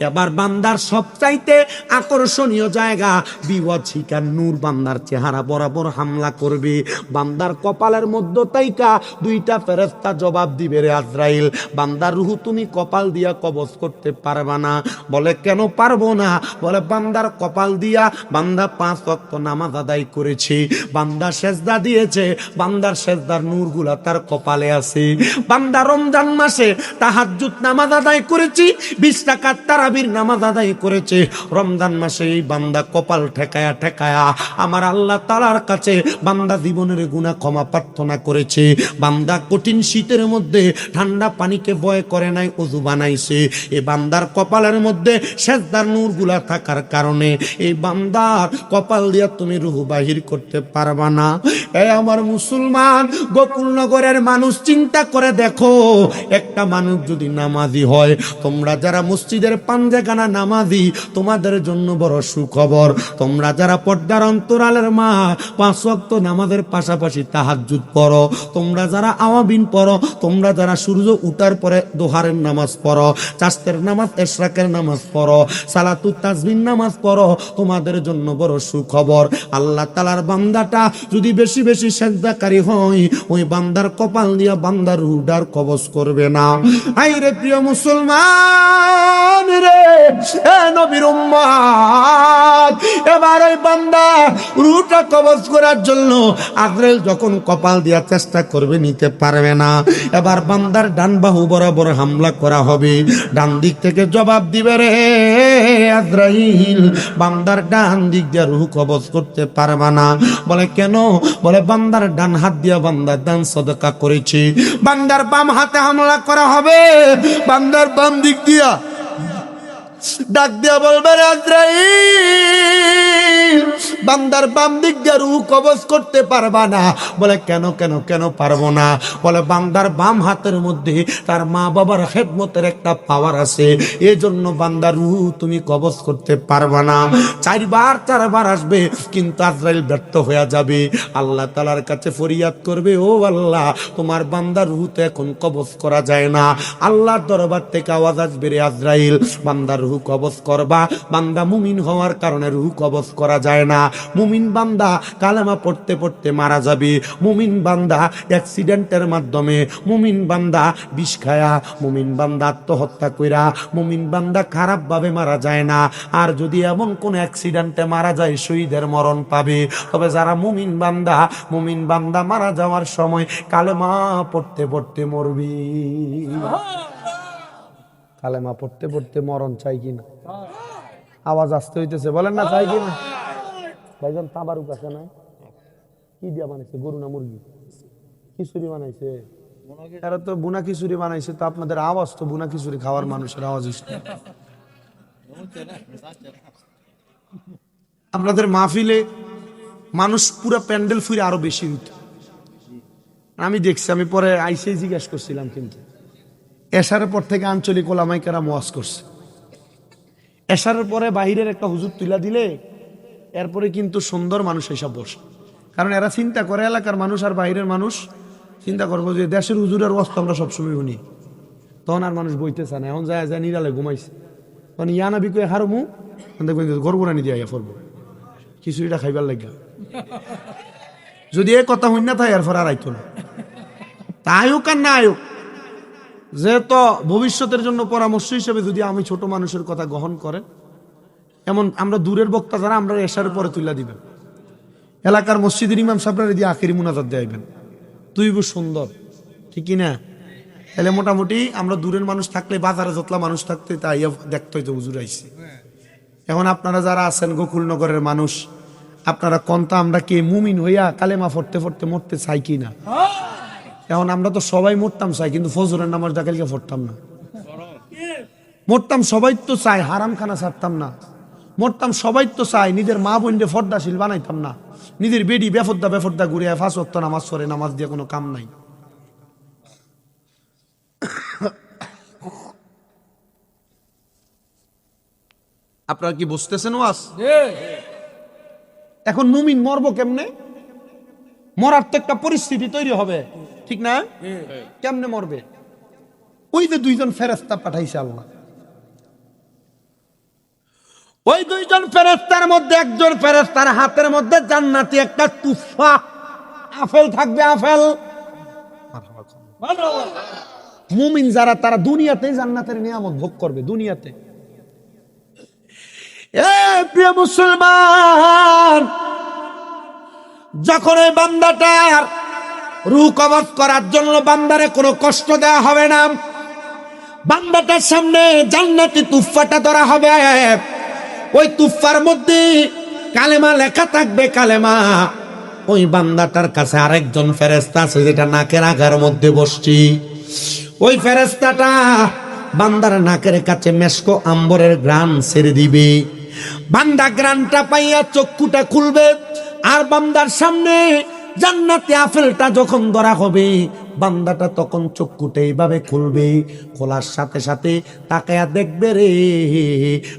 এবার বান্দার সবচাইতে আকর্ষণীয় জায়গা বিওয়াজিকা নূর বান্দার চেহারা বরাবর হামলা করবে। বান্দার কপালের মধ্যে তাইকা দুইটা ফেরেশতা জবাব দিবে রে আজরাইল, বান্দার রূহ তুমি কপাল দিয়া কবজ করতে পারবা না। বলে কেন পারবো না? বলে বান্দার কপাল দিয়া বান্দা 5 ওয়াক্ত নামাজ আদায় করেছে, বান্দা সেজদা দিয়েছে, বান্দার সেজদার নূরগুলা তার কপালে আছে। বান্দা রমজান মাসে তাহাজ্জুদ নামাজ আদায় করেছি, 20 রাকাত তারাবির নামাজ আদায় করেছে। রমজান মাসে এই বান্দা কপাল ঠেকায়া ঠেকায়া আমার আল্লাহ তাআলার কাছে বান্দা জীবনের গুনাহ ক্ষমা প্রার্থনা করেছে। বান্দা কঠিন শীতের মধ্যে ঠান্ডা পানিকে ভয় করে নাই, ওযু বানাইছে। এই বান্দার কপালের মধ্যে সেজদার নূরগুলা থাকার কারণে এই বান্দার কপাল দিয়া তুমি রূহ বাহির করতে পারবা না। এই আমার মুসলমান গোকুলনগরের মানুষ চিন্তা করে দেখো, একটা মানুষ যদি নামাজি হয়, তোমরা যারা মসজিদের পাঞ্জাখানা নামাজি তোমাদের জন্য বড় সুখবর। তোমরা যারা পর্দার অন্তরালের মা 5 ওয়াক্ত নামাজের পাশাপাশি তাহাজ্জুদ পড়ো, তোমরা যারা আওয়াবিন পড়ো, তোমরা যারা সূর্য উঠার পরে দোহারের নামাজ পড়ো, চাস্তের নামাজ, এশরাকের নামাজ পড়ো, সালাতুত তাসবিহ নামাজ পড়ো, তোমাদের জন্য বড় সুখবর। আল্লাহ তাআলার বান্দাটা যদি বেশি বেশি সিজদাকারী হয়, ওই বান্দার কপাল দিয়া বান্দার রূহটার কবজ করবে না। আই রে প্রিয় মুসলমান রে, এ নবীর উম্মত, এবার ওই বান্দা রূহটা কবজ করার জন্য আজরাইল যখন কপাল দিয়া চেষ্টা করবে, নিতে পারবে না। এবার বান্দার ডান বাহু বরাবর হামলা করা হবে, ডান দিক থেকে জবাব দিবে রে আজরাইল, বান্দার ডান দিক দিয়া রূহ কবজ করতে পারবে না। বলে কেন? বলে বান্দার ডান হাত দিয়া বান্দার দান সদকা করেছে, বান্দার বাম হাতে হামলা করা হবে, বান্দার বাম দিক দিয়া ডাক দিয়া বলবে আজরাইল, বান্দার বাম দিক দিয়ে রূহ কবজ করতে পারবা না। বলে কেন কেন কেন পারবো না? বলে বান্দার বাম হাতের মধ্যে তার মা বাবার খেদমতের একটা পাওয়ার আছে, এজন্য বান্দার রূহ তুমি কবজ করতে পারবা না। 4বার আসবে, কিন্তু আজরাইল ব্যর্থ হয়ে যাবে। আল্লাহ তাআলার কাছে ফরিয়াদ করবে, ও আল্লাহ, তোমার বান্দার রূহ তো এখন কবজ করা যায় না। আল্লাহর দরবার থেকে আওয়াজ আসবে, রে আজরাইল, বান্দার রূহ কবজ করবা। বান্দা মুমিন হওয়ার কারণে রূহ কবজ করা যায় না। মুমিন বান্দা কালেমা পড়তে পড়তে মারা যাবে, মুমিন বান্দা অ্যাক্সিডেন্টের মাধ্যমে, মুমিন বান্দা বিষ খায়া, মুমিন বান্দা আত্মহত্যা কইরা, মুমিন বান্দা খারাপ ভাবে মারা যায় না। আর যদি এমন কোন অ্যাক্সিডেন্টে মারা যায়, শহীদের মরণ পাবে। তবে যারা মুমিন বান্দা মারা যাওয়ার সময় কালেমা পড়তে পড়তে মরবি। কালেমা পড়তে পড়তে মরণ চাই কিনা? আওয়াজ আসতে হইতেছে, বলেন না চাই কিনা? ভাইজান তাবারুক আছে না? কি দিয়া বানাইছে? গরু না মুরগি? খিচুড়ি বানাইছে। এরা তো বুনা খিচুড়ি বানাইছে, তো আপনাদের আওয়াজ তো বুনা খিচুড়ি খাওয়ার মানুষের আওয়াজ। আপনাদের মাহফিলে মানুষ পুরো প্যান্ডেল ফুরে আরো বেশি হইত। আমি দেখছি, আমি পরে আইসেই জিজ্ঞাসা করছিলাম, কিন্তু এশারের পর থেকে আঞ্চলিক ওলামাইকেরা ওয়াজ করছে। এশারের পরে বাহিরের একটা হুজুর তুলা দিলে এরপরে কিন্তু সুন্দর মানুষ এসব বসে, কারণ এরা চিন্তা করে এলাকার মানুষ আর বাইরের মানুষ চিন্তা করবো যে দেশের হুজুরের ওয়াজ তো আমরা সবসময় শুনি, তখন আর মানুষ বইতেছে না, এখন যায় যায় নিরালে ঘুমাইছে, তখন ইয়ানা বিকু হারমু দেখবেন গড়গড়ানি দিয়ে পড়বো খিচুড়িটা খাইবার লাগা। যদি এ কথা হইন না থাকে এরপর আর আইতো না, তা আয়ুক আর না আয়ুক, যেহেতু ভবিষ্যতের জন্য পরামর্শ হিসেবে যদি আমি ছোট মানুষের কথা গ্রহণ করেন, এমন আমরা দূরের বক্তা যারা আমরা এশার পরে তুলে দিবেন, এলাকার মসজিদের ইমাম সাহেবরা দিয়ে আখেরি মুনাজাত দেবেন, তুই সুন্দর ঠিক না? তাহলে মোটামুটি আমরা দূরের মানুষ থাকলে, বাজারে যতলা মানুষ থাকতে তাই দেখতে হইতো হুজুর আইছে। এখন আপনারা যারা আছেন গোকুলনগরের মানুষ, আপনারা কন্তা আমরা কে মুমিন হইয়া কালেমা পড়তে পড়তে মরতে চাই কি না? এখন আমরা তো সবাই মরতাম চাই, কিন্তু ফজরের নামাজ ডাকালকে পড়তাম না। মরতাম সবাই তো চাই, হারাম খানা ছাড়তাম না। মরতাম সবাই তো চাই, নিজের মা বোনকে ফর্দাশীল বানাইতাম না। নিজের বেডি বেফর্দা ঘুরে 5 ওয়াক্ত নামাজ পড়ে, নামাজ দিয়ে কোনো কাম নাই। আপনারা কি বুঝতেছেন ওয়াজ? এখন মুমিন মরবো কেমনে? মরার তো একটা পরিস্থিতি তৈরি হবে, ঠিক না? কেমনে মরবে? ওই যে 2জন ফেরেশতা পাঠাইছে আল্লাহ, ওই 2জন ফেরেশতার মধ্যে একজন ফেরেশতার হাতের মধ্যে জান্নাতি একটা তুফা আপেল থাকবে, আপেল। মুমিন যারা তারা দুনিয়াতে জান্নাতের নিয়ামত ভোগ করবে, দুনিয়াতে। এ প্রিয় মুসলমান, যখন ওই বান্দাটার রূহ কবজ করার জন্য বান্দারে কোনো কষ্ট দেওয়া হবে না, বান্দাটার সামনে জান্নাতি তুফাটা ধরা হবে, ওই তুফার মধ্যে কালেমা লেখা থাকবে, কালেমা। ওই বান্দাটার কাছে আরেকজন ফেরেশতা আছে, যেটা নাকের আগার মধ্যে বসছি। ওই ফেরেশতাটা বান্দার নাকের কাছে মেশকো আম্বরের গ্রান ছেড়ে দিবে। বান্দা গ্রানটা পাইয়া চক্ষুটা খুলবে, আর বান্দার সামনে জান্নাতি আপেলটা যখন ধরা হবে, বান্দাটা তখন চক্ষুটা এইভাবে খুলবে। খোলার সাথে সাথে তাকায়া দেখবে রে,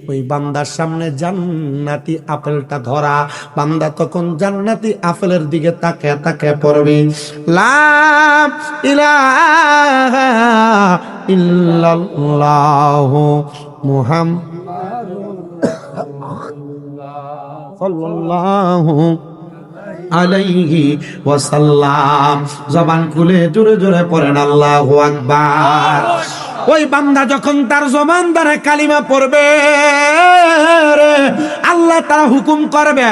ওই বান্দার সামনে জান্নাতি আপেলটা ধরা। বান্দা তখন জান্নাতি আপেলের দিকে তাকায়া তাকায়া পড়বে, লা ইলাহা ইল্লাল্লাহু মুহাম্মাদুর সাল্লাল্লাহু আলাইহি ওয়াসাল্লাম। জবান খুলে জোরে জোরে পড়েন আল্লাহু আকবার। ওই বান্দা যখন তার জবান দ্বারা কালিমা পড়বে, আল্লাহ তারা হুকুম করবে,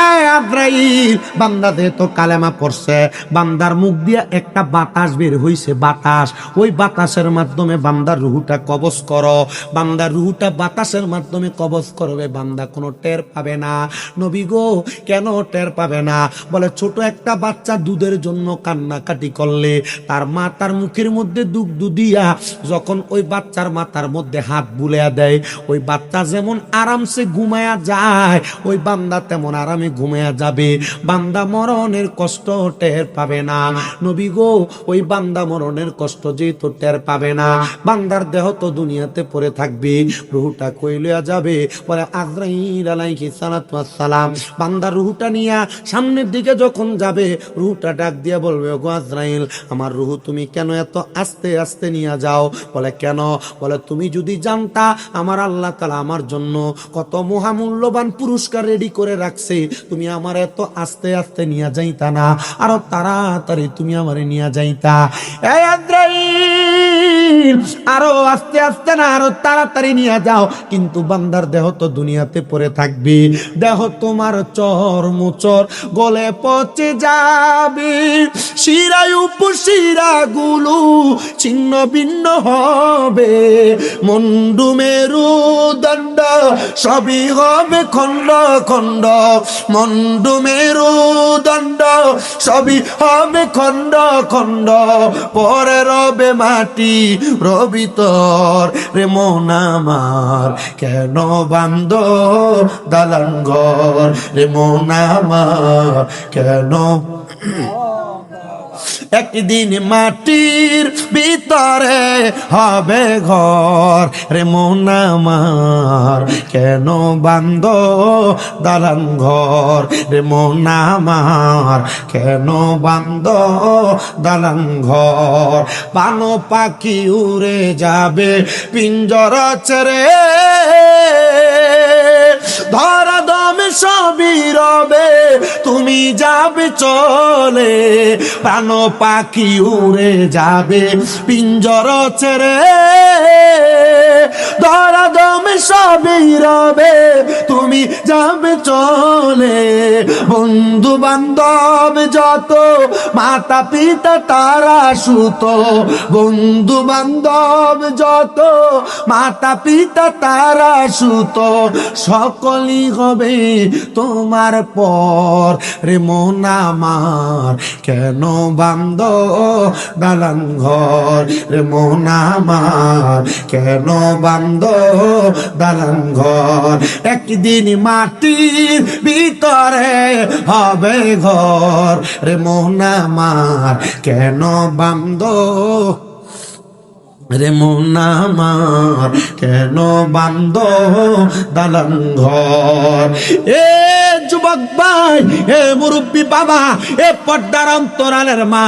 এই আজরাইল, বান্দা যেহেতু কালেমা পড়ছে, বান্দার মুখ দিয়ে একটা বাতাস বের হইছে, বাতাস। ওই বাতাসের মাধ্যমে বান্দার রুহটা কবজ করো। বান্দার রুহটা বাতাসের মাধ্যমে কবজ করবে, বান্দা কোনো টের পাবে না। নবী গো, কেন টের পাবে না? বলে ছোট একটা বাচ্চা দুধের জন্য কান্নাকাটি করলে তার মা তার মুখের মধ্যে দুগ্ধ দিয়া যখন ওই বাচ্চার মাথার মধ্যে হাত বুলিয়া দেয়, ওই বাচ্চা যেমন আরামসে ঘুমায়া যায়, ওই বান্দা তেমন আরামে ঘুমায়া যাবে। বান্দা মরণের কষ্ট টের পাবে না। নবী গো, ওই বান্দা মরণের কষ্ট যেহেতু টের পাবে না, বান্দার দেহ তো দুনিয়াতে পড়ে থাকবে, রুহটা কই লইয়া যাবে? বলে আজরাইল আলাইহিস সালাতু ওয়াস সালাম বান্দার রুহটা নিয়া সামনের দিকে যখন যাবে, রুহটা ডাক দিয়া বলবে, ওগো আজরাইল, আমার রুহ তুমি কেন এত আস্তে আস্তে নিয়ে যাও? বলে কেন? বলে তুমি যদি জানতা আমার আল্লাহ তাআলা আমার জন্য কত মহামূল্যবান পুরস্কার রেডি করে রাখছে, তুমি আমার এত আস্তে আস্তে নিয়ে যাইতা না, আরো তাড়াতাড়ি তুমি আমারে নিয়ে যাইতা। এই আজরাইল, আরো আস্তে আস্তে না, আরো তাড়াতাড়ি নিয়ে যাও। কিন্তু বান্দার দেহ তো দুনিয়াতে পড়ে থাকবে, দেহ তোমার চর্মচর গলে পচে যাবে, শিরায় উপশিরা গুলো ছিন্ন ভিন্ন হবে, মুন্ডু মেরুদণ্ড সবই হবে খণ্ড খণ্ড, মুন্ডু মেরুদণ্ড সবই হবে খণ্ড খণ্ড, পরে রবে মাটি রবি তোর রে মন আমার, কেন বান্দ দালান ঘর রে মন আমার, কেন একদিন মাটির ভিতরে হবে ঘর রে মন আমার, কেন বান্দ দালান ঘর রে মন আমার, কেন বান্দ দালান ঘর। পানো পাখি উড়ে যাবে পিঞ্জর ছেড়ে, ধরা দমে সবই রবে তুমি যাবে চলে। প্রাণ পাখি উড়ে যাবে পিঞ্জর ছেড়ে, ধরা দমে সবই রবে তুমি যাবে চলে। বন্ধু বান্ধব যত মাতা পিতা তারা সুত, বন্ধু বান্ধব যত মাতা পিতা তারা সুত, সকলই হবে তোমার পর রে মন আমার, কেন বান্দ দালান ঘর রে মন আমার, কেন বান্দ দালান ঘর। একদিন মাটির ভিতরে হবে ঘর রে মন আমার, কেন বান্দ রে মন আমার, কেন বান্দ দালান ঘর। এ যুবক ভাই, এ মুরব্বী বাবা, এ পর্দার অন্তরালের মা,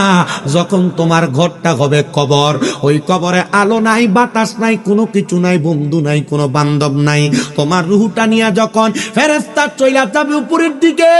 যখন তোমার ঘরটা হবে কবর, ওই কবরে আলো নাই, বাতাস নাই, কোনো কিছু নাই, বন্ধু নাই, কোনো বান্ধব নাই। তোমার রুহটা নিয়ে যখন ফেরেশতা চইলা যাবে উপরের দিকে,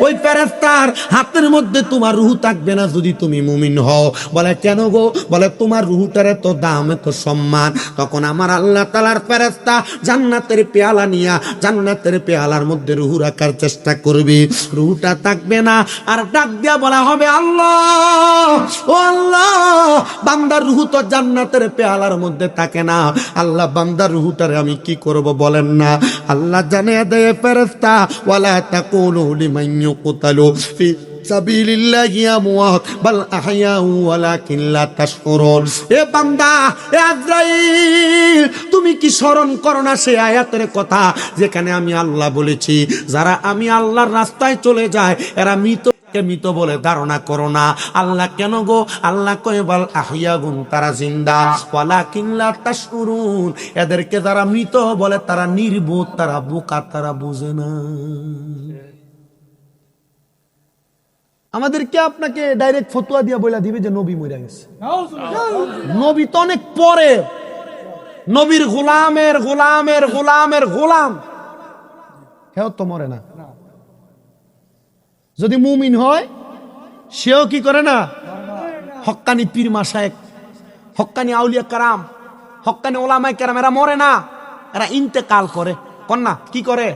ওই ফেরেশতার হাতের মধ্যে তোমার রুহ থাকবে না যদি তুমি মুমিন হও। বলে কেন গো? বলে তোমার রুহটার এত দাম, এত সম্মান। তখন আমার আল্লাহ তাআলার ফেরেশতা জান্নাতের পেয়ালা নিয়া জান্নাতের পেয়ালার মধ্যে রুহ রাখার চেষ্টা করবে, রুহটা থাকবে না। আর ডাক দিয়া বলা হবে, আল্লাহ ও আল্লাহ, বান্দার রুহ তো জান্নাতের পেয়ালার মধ্যে থাকে না, আল্লাহ বান্দার রুহটারে আমি কি করব বলেন না। আল্লাহ জানিয়ে দেয় ফেরেশতা, ওয়ালা তাকুলু লিমান ইউকতালু ফি সাবিলিল্লাহি আমওয়াত বাল আহইয়াউ ওয়ালাকিন লা তাশকুরুন। এ বান্দা, এ আজরাইল, তুমি কি স্মরণ করো না সেই আয়াতের কথা যেখানে আমি আল্লাহ বলেছি, যারা আমি আল্লাহর রাস্তায় চলে যায় এরা মৃত বলে ধারণা করো না। আল্লাহ কেন গো? আল্লাহ কয় বাল আহইয়াগুন, তারা জিন্দা, ওয়ালাকিন লা তাশকুরুন, এদেরকে যারা মৃত বলে তারা নির্বোধ, তারা বোকা, তারা বুঝে না। আমাদেরকে আপনাকে ডাইরেক্ট ফতোয়া দিয়া বইলা দিবে যে নবী মরে গেছে। নবী তো অনেক পরে, নবীর গোলামের গোলামের গোলামের গোলাম, হেও তো মরে না। যদি মুমিন হয় সেও কি করে না? হক্কানি পীর মাশায়েখ, হক্কানি আউলিয়া কারাম, হক্কানি ওলামায়ে কেরাম, এরা মরে না, এরা ইন্তেকাল করে। কন্যা কি করে?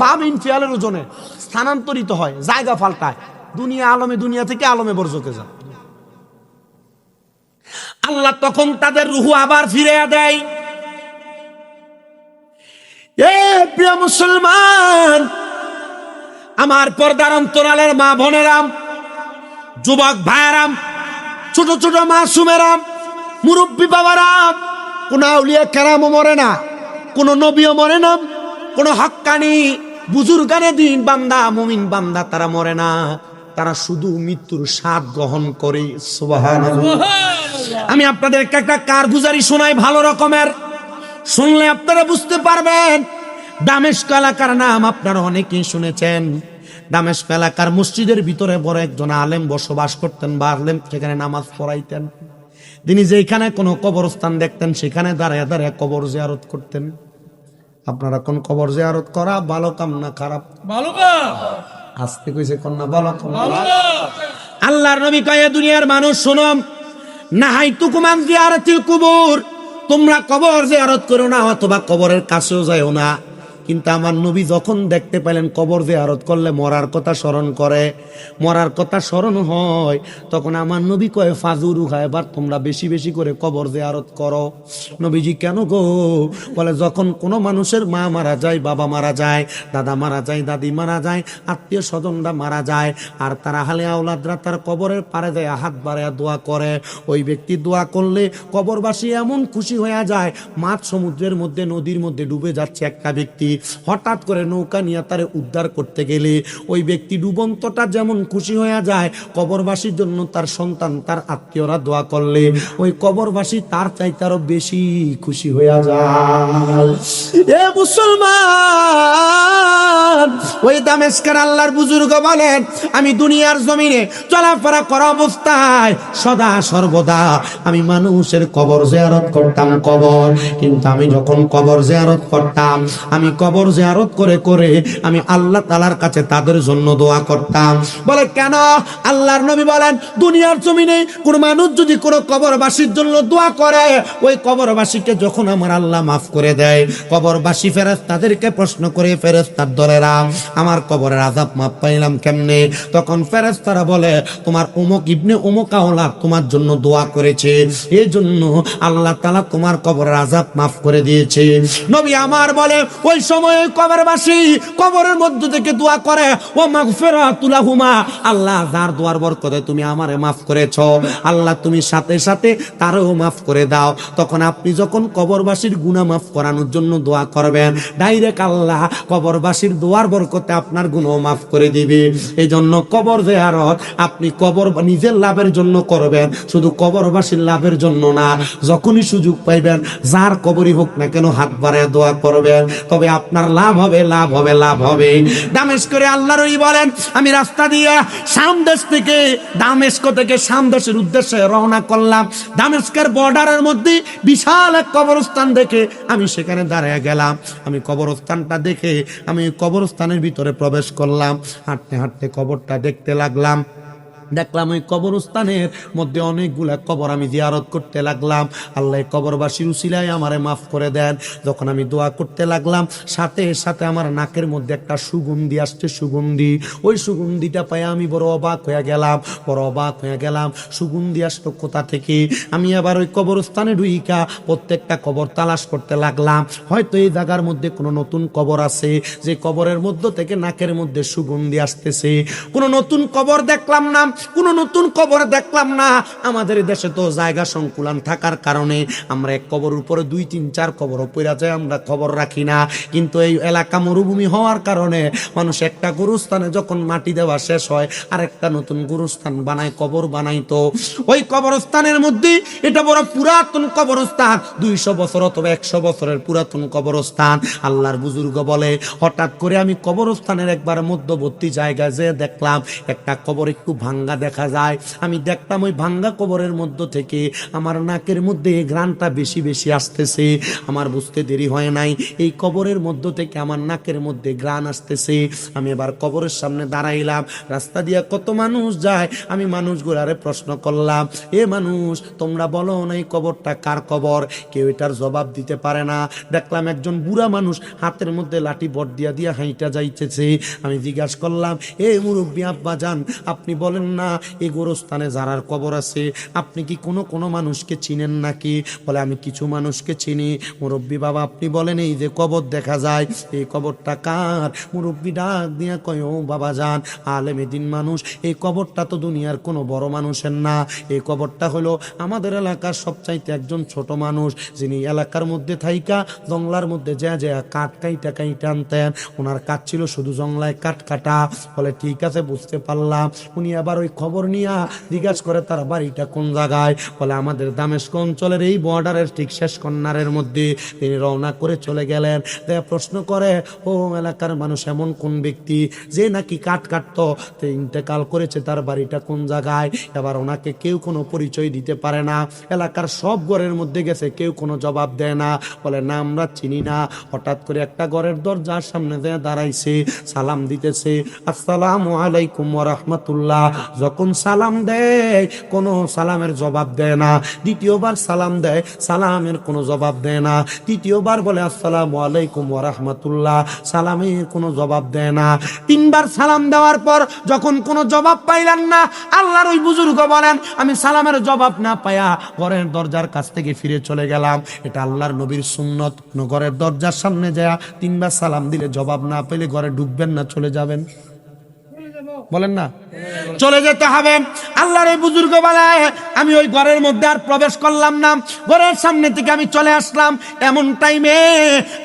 বাব ইনফিয়ালের ওজনে স্থানান্তরিত হয়, জায়গা পাল্টায়, দুনিয়া থেকে আলমে বরজকে যায়। আল্লাহ তখন তাদের রূহ আবার ফিরিয়ে দেয়। এ প্রিয় মুসলমান, আমার পর্দার অন্তরালের মা বোনেরাম, যুবক ভাইয়েরাম, ছোট ছোট মাসুমেরাম, মুরব্বী বাবারাম, কোন আউলিয়া কেরামও মরে না, কোন নবীও মরে না, কোন হক্কানি বুজুর্গানে দিন বান্দা, মুমিন বান্দা তারা মরে না, তারা শুধু মৃত্যুর স্বাদ গ্রহণ করে। সুবহানাল্লাহ। আমি আপনাদেরকে একটা কারগুজারি শোনাই ভালো রকমের, শুনলে আপনারা বুঝতে পারবেন। দামেস্ক এলাকার নাম আপনারা অনেকেই শুনেছেন। দামেস্ক এলাকার মসজিদের ভিতরে বড় একজন আলেম বসবাস করতেন, বা আলেম সেখানে নামাজ পড়াইতেন। তিনি যেখানে কোনো কবরস্থান দেখতেন সেখানে দাঁড়ায় দাঁড়ায় কবর জিয়ারত করতেন। আপনারা কোন কবর জিয়ারত করা ভালো কাম না খারাপ? ভালো কাম। আস্তে কইছে কন্যা, ভালো কাম। আল্লাহর নবী কয়, দুনিয়ার মানুষ শোনো, নাহাইতুকুম আন জিয়ারাতিল কুবুর, তোমরা কবর জিয়ারত করো না অথবা কবরের কাছেও যাও না। কিন্তু আমার নবী যখন দেখতে পেলেন কবর জিয়ারত করলে মরার কথা স্মরণ করে, মরার কথা স্মরণ হয়, তখন আমার নবী কয়, ফাজুরুহা, এবার তোমরা বেশি বেশি করে কবর জিয়ারত করো। নবীজি কেন গো? বলে যখন কোনো মানুষের মা মারা যায়, বাবা মারা যায়, দাদা মারা যায়, দাদি মারা যায়, আত্মীয় স্বজনরা মারা যায়, আর তারা হালে আওলাদরা তার কবরের পারে যায় হাত বাড়ায় দোয়া করে, ওই ব্যক্তি দোয়া করলে কবরবাসী এমন খুশি হয়ে যায়, মাছ সমুদ্রের মধ্যে নদীর মধ্যে ডুবে যাচ্ছে একটা ব্যক্তি, হঠাৎ করে নৌকা নিয়ে তারে উদ্ধার করতে গেলে ওই ব্যক্তি ডুবন্তটা যেমন খুশি হয়ে যায়, কবরবাসীর জন্য তার সন্তান তার আত্মীয়রা দোয়া করলে ওই কবরবাসী তার চাইতে আরো বেশি খুশি হয়ে যায়। এ মুসলমান, ওই দামেস্কের আল্লাহর বুজুর্গ বলেন, আমি দুনিয়ার জমিনে চলাফেরা করা অবস্থায় সদা সর্বদা আমি মানুষের কবর জিয়ারত করতাম কবর। কিন্তু আমি যখন কবর জিয়ারত করতাম, আমি কবর জিয়ারত করে করে আমি আল্লাহ তাআলার কাছে তাদের জন্য দোয়া করতাম। বলে কেন? আল্লাহর নবী বলেন, দুনিয়ার জমিনে কোন মানুষ যদি কোন কবরবাসীর জন্য দোয়া করে, ওই কবরবাসীকে যখন আমার আল্লাহ মাফ করে দেয়, কবরবাসী ফেরেশতাদেরকে প্রশ্ন করে, ফেরেশতার দলেরা আমার কবরের আযাব মাফ পাইলাম কেমনে? তখন ফেরেশতারা বলে, তোমার উমুক ইবনে উমুক আওলাদ তোমার জন্য দোয়া করেছে, এই জন্য আল্লাহ তাআলা তোমার কবরের আযাব মাফ করে দিয়েছে। নবী আমার বলে, ওই সময় কবরবাসী কবরের মধ্য থেকে দোয়া করে, ও মাগফিরাতুল লাহুমা, আল্লাহ যার দোয়ার বরকতে তুমি আমারে মাফ করেছো, আল্লাহ তুমি সাথে সাথে তারও মাফ করে দাও। তখন আপনি যখন কবরবাসীর গুনাহ মাফ করানোর জন্য দোয়া করবেন, ডাইরেক্ট আল্লাহ কবরবাসীর দোয়ার বরকতে আপনার গুনাহ মাফ করে দিবে। এই জন্য কবর জিয়ারত আপনি কবর নিজের লাভের জন্য করবেন, শুধু কবরবাসীর লাভের জন্য না। যখনই সুযোগ পাইবেন, যার কবরই হোক না কেন, হাত বাড়ায় দোয়া করবেন, তবে আপনার লাভ হবে, লাভ হবে, লাভ হবে। দামেস্কের আল্লাহর ওলি বলেন, আমি রাস্তা দিয়ে শাম দেশ থেকে, দামেস্ক থেকে শাম দেশের উদ্দেশ্যে রওনা করলাম। দামেস্কের বর্ডারের মধ্যে বিশাল এক কবরস্থান দেখে আমি সেখানে দাঁড়িয়ে গেলাম। আমি কবরস্থানটা দেখে আমি কবরস্থানের ভিতরে প্রবেশ করলাম। হাঁটতে হাঁটতে কবরটা দেখতে লাগলাম। দেখলাম ওই কবরস্থানের মধ্যে অনেকগুলা কবর আমি জিয়ারত করতে লাগলাম। আল্লাহ কবরবাসীর উসিলায় আমারে মাফ করে দেন। যখন আমি দোয়া করতে লাগলাম, সাথে সাথে আমার নাকের মধ্যে একটা সুগন্ধি আসছে, সুগন্ধি। ওই সুগন্ধিটা পাই আমি বড় অবাক হয়ে গেলাম, বড় অবাক হয়ে গেলাম। সুগন্ধি আসলো কোথা থেকে? আমি আবার ওই কবরস্থানে ঢুইকা প্রত্যেকটা কবর তালাশ করতে লাগলাম, হয়তো এই জায়গার মধ্যে কোনো নতুন কবর আছে, যে কবরের মধ্য থেকে নাকের মধ্যে সুগন্ধি আসতেছে। কোনো নতুন কবর দেখলাম না, কোনো নতুন কবর দেখলাম না। আমাদের দেশে তো জায়গা সংকুলান থাকার কারণে আমরা এক কবরের উপরে 2, 3, 4 কবর পড়ে যায়, আমরা খবর রাখি না। কিন্তু এই এলাকা মরুভূমি হওয়ার কারণে মানুষ একটা গুরুস্থানে যখন মাটি দেওয়া শেষ হয়, আরেকটা নতুন গুরুস্থান বানায়, কবর বানাইতো। ওই কবরস্থানের মধ্যে এটা বড় পুরাতন কবরস্থান, 200 বছর অথবা 100 বছরের পুরাতন কবরস্থান। আল্লাহর বুজুর্গ বলে, হঠাৎ করে আমি কবরস্থানের একবার মধ্যবর্তী জায়গায় যেয়ে দেখলাম একটা কবর একটু ভাঙ্গা দেখা যায়। আমি দেখলাম ওই ভাঙ্গা কবরের মধ্য থেকে আমার নাকের মধ্যে ঘ্রাণটা বেশি বেশি আসতেছে। আমার বুঝতে দেরি হয় নাই, এই কবরের মধ্য থেকে আমার নাকের মধ্যে ঘ্রাণ আসতেছে। আমি এবার কবরের সামনে দাঁড়াইলাম। রাস্তা দিয়ে কত মানুষ যায়, আমি মানুষগুলারে প্রশ্ন করলাম, এ মানুষ তোমরা বলো না এই কবরটা কার কবর? কেউ এটার জবাব দিতে পারে না। দেখলাম একজন বুড়া মানুষ হাতের মধ্যে লাঠি বট দিয়া দিয়া হাইটা যাইতেছে। আমি জিজ্ঞাসা করলাম, এ মুরব্বী আব্বা যান, আপনি বলেন না এই গোরস্থানে যারার কবর আছে, আপনি কি কোনো মানুষকে চিনেন নাকি? বলে, আমি কিছু মানুষকে চিনি। মুরব্বী বাবা আপনি বলেন, এই যে কবর দেখা যায়, এই কবরটা কার? মুরব্বী ডাক দিয়া কয়, ও বাবা যান, আলেমে দিন মানুষ, এই কবরটা তো দুনিয়ার কোনো বড় মানুষের না। এই কবরটা হলো আমাদের এলাকার সবচাইতে একজন ছোট মানুষ, যিনি এলাকার মধ্যে থাইকা জংলার মধ্যে যা কাঠ কাইটা আনতেন। ওনার কাজ ছিল শুধু জংলায় কাঠ কাটা। বলে, ঠিক আছে, বুঝতে পারলাম। উনি আবার ওই খবর নিয়ে জিজ্ঞাসা করে তার বাড়িটা কোন জায়গায়? বলে, আমাদের দামেস্ক অঞ্চলের এই বর্ডারের ঠিক শেষ কর্নারের মধ্যে। তিনি রওনা করে চলে গেলেন। প্রশ্ন করে, ও এলাকার মানুষ এমন কোন ব্যক্তি যে নাকি কাঠ কাটতো, ইন্তেকাল করেছে, তার বাড়িটা কোন জায়গায়? এবার ওনাকে কেউ কোনো পরিচয় দিতে পারে না। এলাকার সব ঘরের মধ্যে গেছে, কেউ কোনো জবাব দেয় না। বলে, না আমরা চিনি না। হঠাৎ করে একটা ঘরের দরজার সামনে যেয়ে দাঁড়াইছে, সালাম দিতেছে, আসসালামু আলাইকুম ওয়া রাহমাতুল্লাহ। যখন সালাম দেয়, কোনো সালামের জবাব দেয় না। দ্বিতীয়বার সালাম দেয়, সালামের কোনো জবাব দেয় না। তৃতীয়বার বলে, আসসালামু আলাইকুম ওয়া রাহমাতুল্লাহ, সালামের কোনো জবাব দেয় না। 3 বার সালাম দেওয়ার পর যখন কোনো জবাব পাইলেন না, আল্লাহর ওই বুজুর্গ বলেন, আমি সালামের জবাব না পায়া ঘরের দরজার কাছ থেকে ফিরে চলে গেলাম। এটা আল্লাহর নবীর সুন্নত। ঘরের দরজার সামনে যায় 3 বার সালাম দিলে জবাব না পেলে ঘরে ঢুকবেন না, চলে যাবেন। বলেন না, চলে যেতে হবে। আল্লাহর এই বুজুর্গ বেলায় আমি ওই ঘরের মধ্যে আর প্রবেশ করলাম না, ঘরের সামনে থেকে আমি চলে আসলাম। এমন টাইমে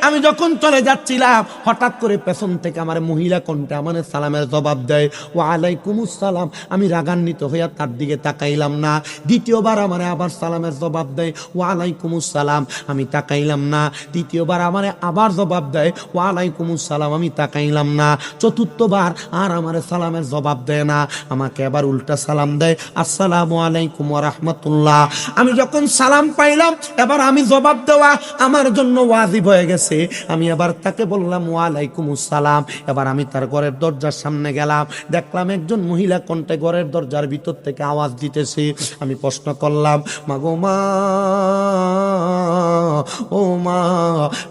আমি যখন চলে যাচ্ছিলাম, হঠাৎ করে পেছন থেকে আমার মহিলা কণ্ঠে আমার সালামের জবাব দেয়, ওয়া আলাইকুমুস সালাম। আমি রাগান্বিত হইয়া তার দিকে তাকাইলাম না। দ্বিতীয়বার আমার আবার সালামের জবাব দেয়, ওয়া আলাইকুমুস সালাম। আমি তাকাইলাম না। তৃতীয়বার আমার আবার জবাব দেয়, ওয়া আলাইকুমুস সালাম। আমি তাকাইলাম না। চতুর্থবার আর আমার সালামের জবাব দেয় না, আমাকে আবার উল্টা সালাম দেয়, আসসালামু আলাইকুম ওয়া রাহমাতুল্লাহ। আমি যখন সালাম পাইলাম, এবার আমি জবাব দেওয়া আমার জন্য ওয়াজিব হয়ে গেছে। আমি আবার তাকে বললাম, ওয়া আলাইকুমুস সালাম। এবার আমি তার ঘরের দরজার সামনে গেলাম, দেখলাম একজন মহিলা কণ্ঠে ঘরের দরজার ভিতর থেকে আওয়াজ দিতেছে। আমি প্রশ্ন করলাম, মা গো মা, ও মা,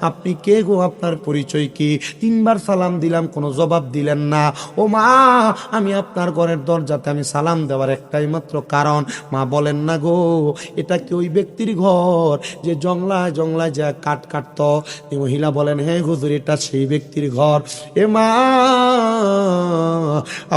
আপনি কে গো? আপনার পরিচয় কি? তিনবার সালাম দিলাম, কোনো জবাব দিলেন না। ও মা, আমি আপনার ঘরের দরজাতে আমি সালাম দেওয়ার একটাই মাত্র কারণ। মা বলেন না গো, এটা কি ওই ব্যক্তির ঘর যে জংলায় জংলায় যা কাঠ কাটতো? এই মহিলা বলেন, হ্যাঁ হুজুর, এটা সেই ব্যক্তির ঘর। এ মা,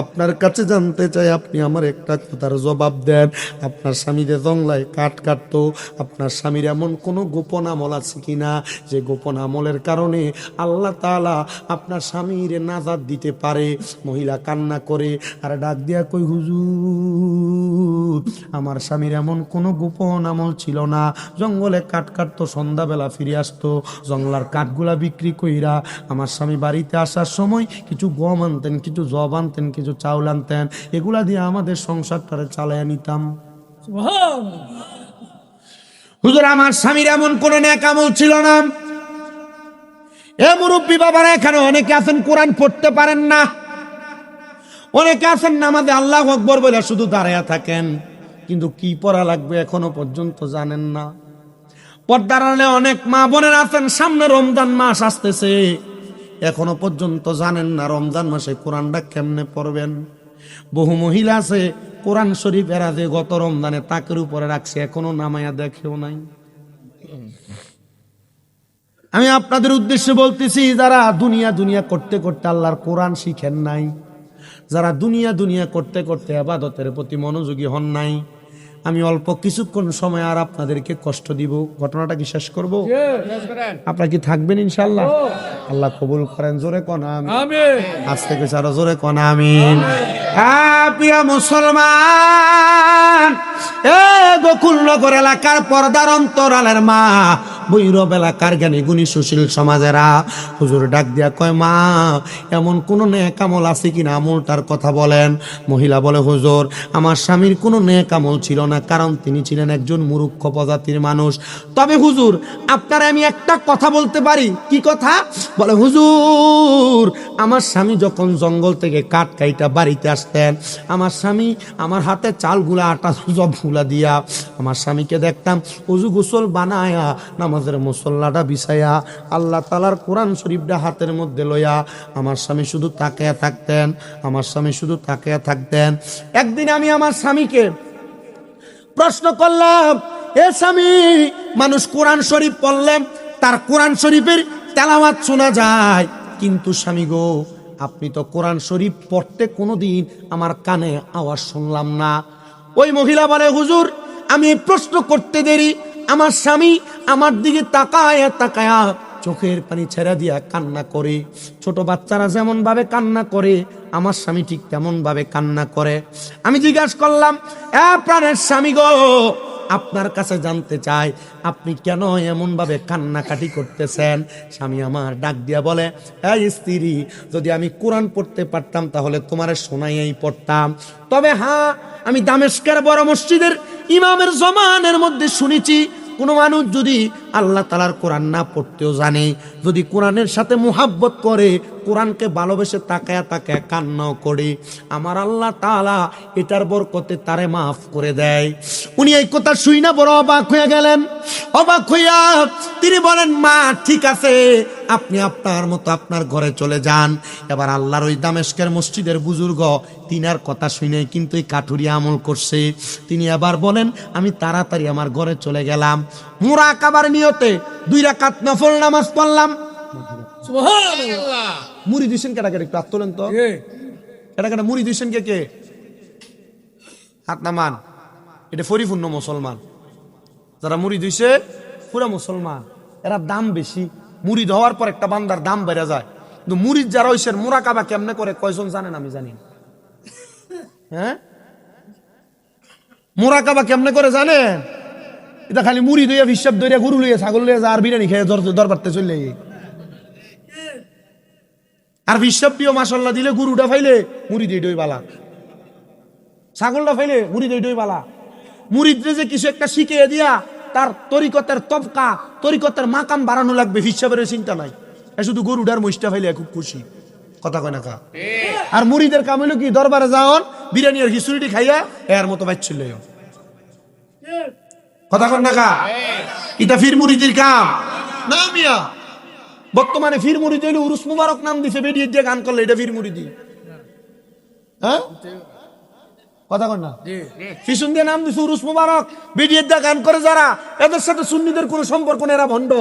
আপনার কাছে জানতে চাই, আপনি আমার একটা কথার জবাব দেন। আপনার স্বামী যে জংলায় কাঠ কাটতো, আপনার স্বামীর এমন কোনো গোপন আমল আছে কিনা যে গোপন আমলের কারণে আল্লাহ তাআলা আপনার স্বামীর নাজাত দিতে পারে? মহিলা কান্না করে আর ডাক দিয়া কই, হুজুর, আমার স্বামীর এমন কোনো গোপন আমল ছিল না। জঙ্গলে কাঠ কাটতো, সন্ধ্যাবেলা ফিরে আসতো, জঙ্গলার কাঠগুলা বিক্রি কইরা আমার স্বামী বাড়িতে আসার সময় কিছু গম আনতেন, কিছু জব আনতেন, কিছু চাউল আনতেন, এগুলা দিয়ে আমাদের সংসারটারে চালাইয়া নিতাম। হুজুর, আমার স্বামীর এমন কোন নেক আমল ছিল না। এ মুরব্বী বাবারা, এখানে অনেকে আছেন কোরআন পড়তে পারেন না, অনেকে আছেন নামাজে আল্লাহু আকবার বলে শুধু দাঁড়ায়া থাকেন, কিন্তু কি পড়া লাগবে এখনো পর্যন্ত জানেন না। পর্দার আড়ালে অনেক মা বোনেরা আছেন, সামনে রমজান মাস আসতেছে, এখনো পর্যন্ত জানেন না রমজান মাসে কোরআনটা কেমনে পড়বেন। বহু মহিলা আছে কোরআন শরীফ এরা যে গত রমজানে তাকের উপরে রাখছে, এখনো নামায়া দেখেও নাই। আমি আপনাদের উদ্দেশ্যে বলতেছি, যারা দুনিয়া দুনিয়া করতে করতে আল্লাহর কোরআন শিখেন নাই, যারা দুনিয়া দুনিয়া করতে করতে ইবাদতের প্রতি মনোযোগী হন নাই, আমি অল্প কিছুক্ষণ সময় আর আপনাদেরকে কষ্ট দিব। ঘটনাটা কি শেষ করব? আপনারা কি থাকবেন ইনশাআল্লাহ? আল্লাহ কবুল করেন। জোরে কোন আমিন। আজ থেকে আরো জোরে কোন আমিন। হ্যাঁ প্রিয় মুসলমান, এ গোকুলনগর এলাকার পর্দার অন্তরালের মা, বৈরব এলাকার জ্ঞানী গুণী সুশীল সমাজেরা, হুজুর ডাক দিয়া কয়, মা, এমন কোন নেক আমল আছে কিনা, আমলটার কথা বলেন। মহিলা বলে, হুজুর, আমার স্বামীর কোনো নেক আমল ছিল না, কারণ তিনি ছিলেন একজন মূর্খ প্রজাতির মানুষ। তবে হুজুর, আপনারা আমি একটা কথা বলতে পারি। কি কথা? বলে, হুজুর, আমার স্বামী যখন জঙ্গল থেকে কাঠ কাইটা বাড়িতে আসতেন, আমার স্বামী আমার হাতে চালগুলা আটা জবগুলা দিয়া আমার স্বামীকে দেখতাম উজু গোসল বানায়া নামাজের মুসল্লাটা বিছাইয়া আল্লাহ তাআলার কোরআন শরীফটা হাতের মধ্যে লইয়া আমার স্বামী শুধু তাকিয়ে থাকতেন, আমার স্বামী শুধু তাকিয়ে থাকতেন। একদিন আমি আমার স্বামীকে প্রশ্ন করলাম, এ স্বামী, মানুষ কোরআন শরীফ পড়লেন, তার কোরআন শরীফের তেলাওয়াত শোনা যায়, কিন্তু স্বামী গো, আপনি তো কোরআন শরীফ পড়তে কোনোদিন আমার কানে আওয়াজ শুনলাম না। ওই মহিলা বলে, হুজুর, আমি প্রশ্ন করতে দেরি, আমার স্বামী আমার দিকে তাকায়া তাকায়া চোখের পানি ছেড়ে দিয়া কান্না করে। ছোট বাচ্চারা যেমন ভাবে কান্না করে, আমার স্বামী ঠিক তেমন ভাবে কান্না করে। আমি জিজ্ঞাসা করলাম, এ প্রাণের স্বামী গো, আপনার কাছে জানতে চাই, আপনি কেন এমন ভাবে কান্নাকাটি করতেছেন? স্বামী আমার ডাক দিয়া বলে, এই স্ত্রী, যদি আমি কোরআন পড়তে পারতাম তাহলে তোমারে শোনাইয়াই পড়তাম। তবে হ্যাঁ, আমি দামেস্কের বড় মসজিদের ইমামের জমানের মধ্যে শুনেছি, কোনো মানুষ যদি আল্লাহ তাআলার কোরআন না পড়তেও জানে, যদি কোরআনের সাথে মুহাব্বত করে, কোরআনকে ভালোবেসে তাকায়া তাকায়া কান্নাও করে, আমার আল্লাহ তাআলা এটার বরকতে তারে মাফ করে দেয়। উনি এই কথা শুই না বড় অবাক হয়ে গেলেন। অবাক হইয়া তিনি বলেন, মা, ঠিক আছে, আপনি আপনার মতো আপনার ঘরে চলে যান। এবার আল্লাহর ওই দামেস্কের মসজিদের বুজুর্গ তিনার কথা শুনে কিন্তু এই কাঠুরিয়া আমল করছে। তিনি আবার বলেন, আমি তাড়াতাড়ি আমার ঘরে চলে গেলাম, মুরাকাবার নিয়তে 2 রাকাত নফল নামাজ পড়লাম। সুবহানাল্লাহ। মুড়ি দিছেন কেটা কেটে একটু তোলেন তো। এটা কেন মুড়ি দিয়েছেন কে কে? হাত নামান। এটা পরিপূর্ণ মুসলমান। যারা মুড়ি দিয়েছে পুরা মুসলমান। এরা দাম বেশি। মুড়ি হওয়ার পর একটা বান্দার দাম বেড়ে যায়। কিন্তু মুড়িদ যারা হইছে মুরাকাবা কেমনে করে কয়জন জানেন? আমি জানি না। হ্যাঁ, মুরাকাবা কেমনে করে জানেন? এটা খালি মুড়ি দইয়া হিসাব দইয়া গরু লইয়া ছাগল লইয়া যা আর বিরিয়ানি খেয়ে দরবারতে চলে। আর হিসাব দিও মাশাল্লাহ দিলে গরুটা ফাইলে মুড়ি দিয়ে দই বালা, ছাগলটা ফাইলে মুড়ি দিয়ে দই বালা। মুড়িদরে যে কিছু একটা শিখিয়ে দিয়া তার তরিকতের তবকা তরিকতের মাকাম বাড়ানো লাগবে, হিসাবের চিন্তা নাই। শুধু গরুটার মহিষটা ফাইলে খুব খুশি। কথা কয় না কা? আর মুড়িদের কাম হইলো কি? দরবারে যাওন বিরিয়ানি আর খিচুড়ি খাইয়া এর মতো বাচ্চা লইও। কথা কয় না কা? এটা ফির মুড়িদের কাম না মিয়া। বর্তমানে ফির মুড়ি দিলে উরুস মুবারক নাম দিছে, বেরিয়ে দিয়ে গান করলে এটা ফির মুড়ি দি। হ্যাঁ, কথা কন না? ফিসুন দিয়ে নাম দিছে উরুস মুবারক, বেরিয়ে দিয়ে গান করে যারা, এদের সাথে সুন্নিদের কোনো সম্পর্ক নেই, এরা ভণ্ড।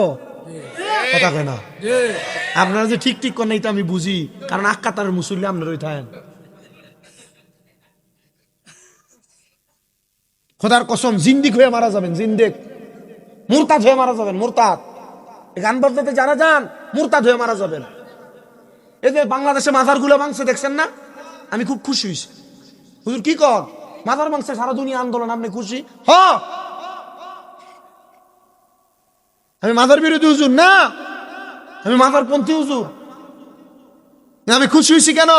কথা কয় না? আপনারা যে ঠিক ঠিক করেন এটা আমি বুঝি, কারণ আক্কাতার মুসল্লি আপনার ওই থাকেন। খোদার কসম জিন্দিক হয়ে মারা যাবেন, জিন্দেক মুরতাদ হয়ে মারা যাবেন। মুরতাদ গান বাজনাতে যারা যান মুরতাদ হয়ে মারা যাবেন। এই যে বাংলাদেশে মাজার গুলো ভাঙছে দেখছেন না? আমি খুব খুশি হয়েছি। হুজুর কি কর মাজার ভাঙছে, সারা দুনিয়া আন্দোলন, আপনি খুশি? হ, আমি মাজার বিরোধী হুজুর না, আমি মাজার পন্থী হুজুর। আমি খুশি হয়েছি কেন?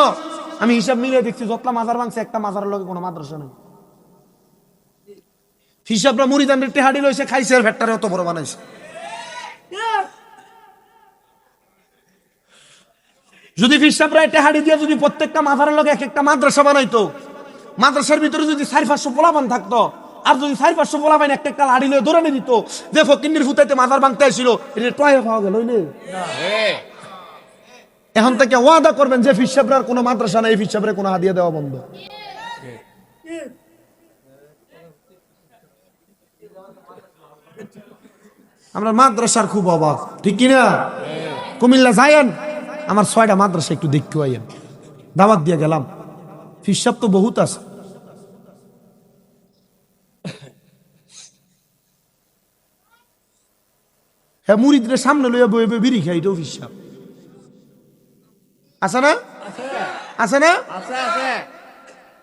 আমি হিসাব মিলিয়ে দেখছি যতলা মাজার ভাঙছে একটা মাজারের লগে কোনো মাদ্রাসা নেই। হিসাবরা মুড়িদানের টেহাডি লইছে, খাইছে আর ভেট্টারে অত বড় বানাইছে। যদি হিসাবরা টেহাডি দিয়ে যদি প্রত্যেকটা মাজারের লগে এক একটা মাদ্রাসা বানাইতো, মাদ্রাসার ভিতরে যদি 400-500 পোলাপান থাকতো, আর যদি 400-500 পোলাপান একটা একটা লাড়ি লয়ে দৌড়ানি দিত, যে ফকিন্নির ফুটাইতে মাজার ভাঙতে আসছিল, এটা টয়ে পাওয়া গেল। এখন থেকে ওয়াদা করবেন যে হিসাবরার কোনো মাদ্রাসা নাই, হিসাবরে কোনো হাদিয়া দেওয়া বন্ধ। আমরা মাদ্রাসার খুব অভাব, ঠিক কিনা? কুমিল্লা যাইয়েন, আমার 6টা মাদ্রাসা একটু দেখতে আইয়েন, দাওয়াত দিয়ে গেলাম। হিসাব তো বহুত আছে। হ্যাঁ, মুরিদরে সামনে লইয়া বই বই বিড়ি খাই, এটাও হিসাব আছে না? আছে না?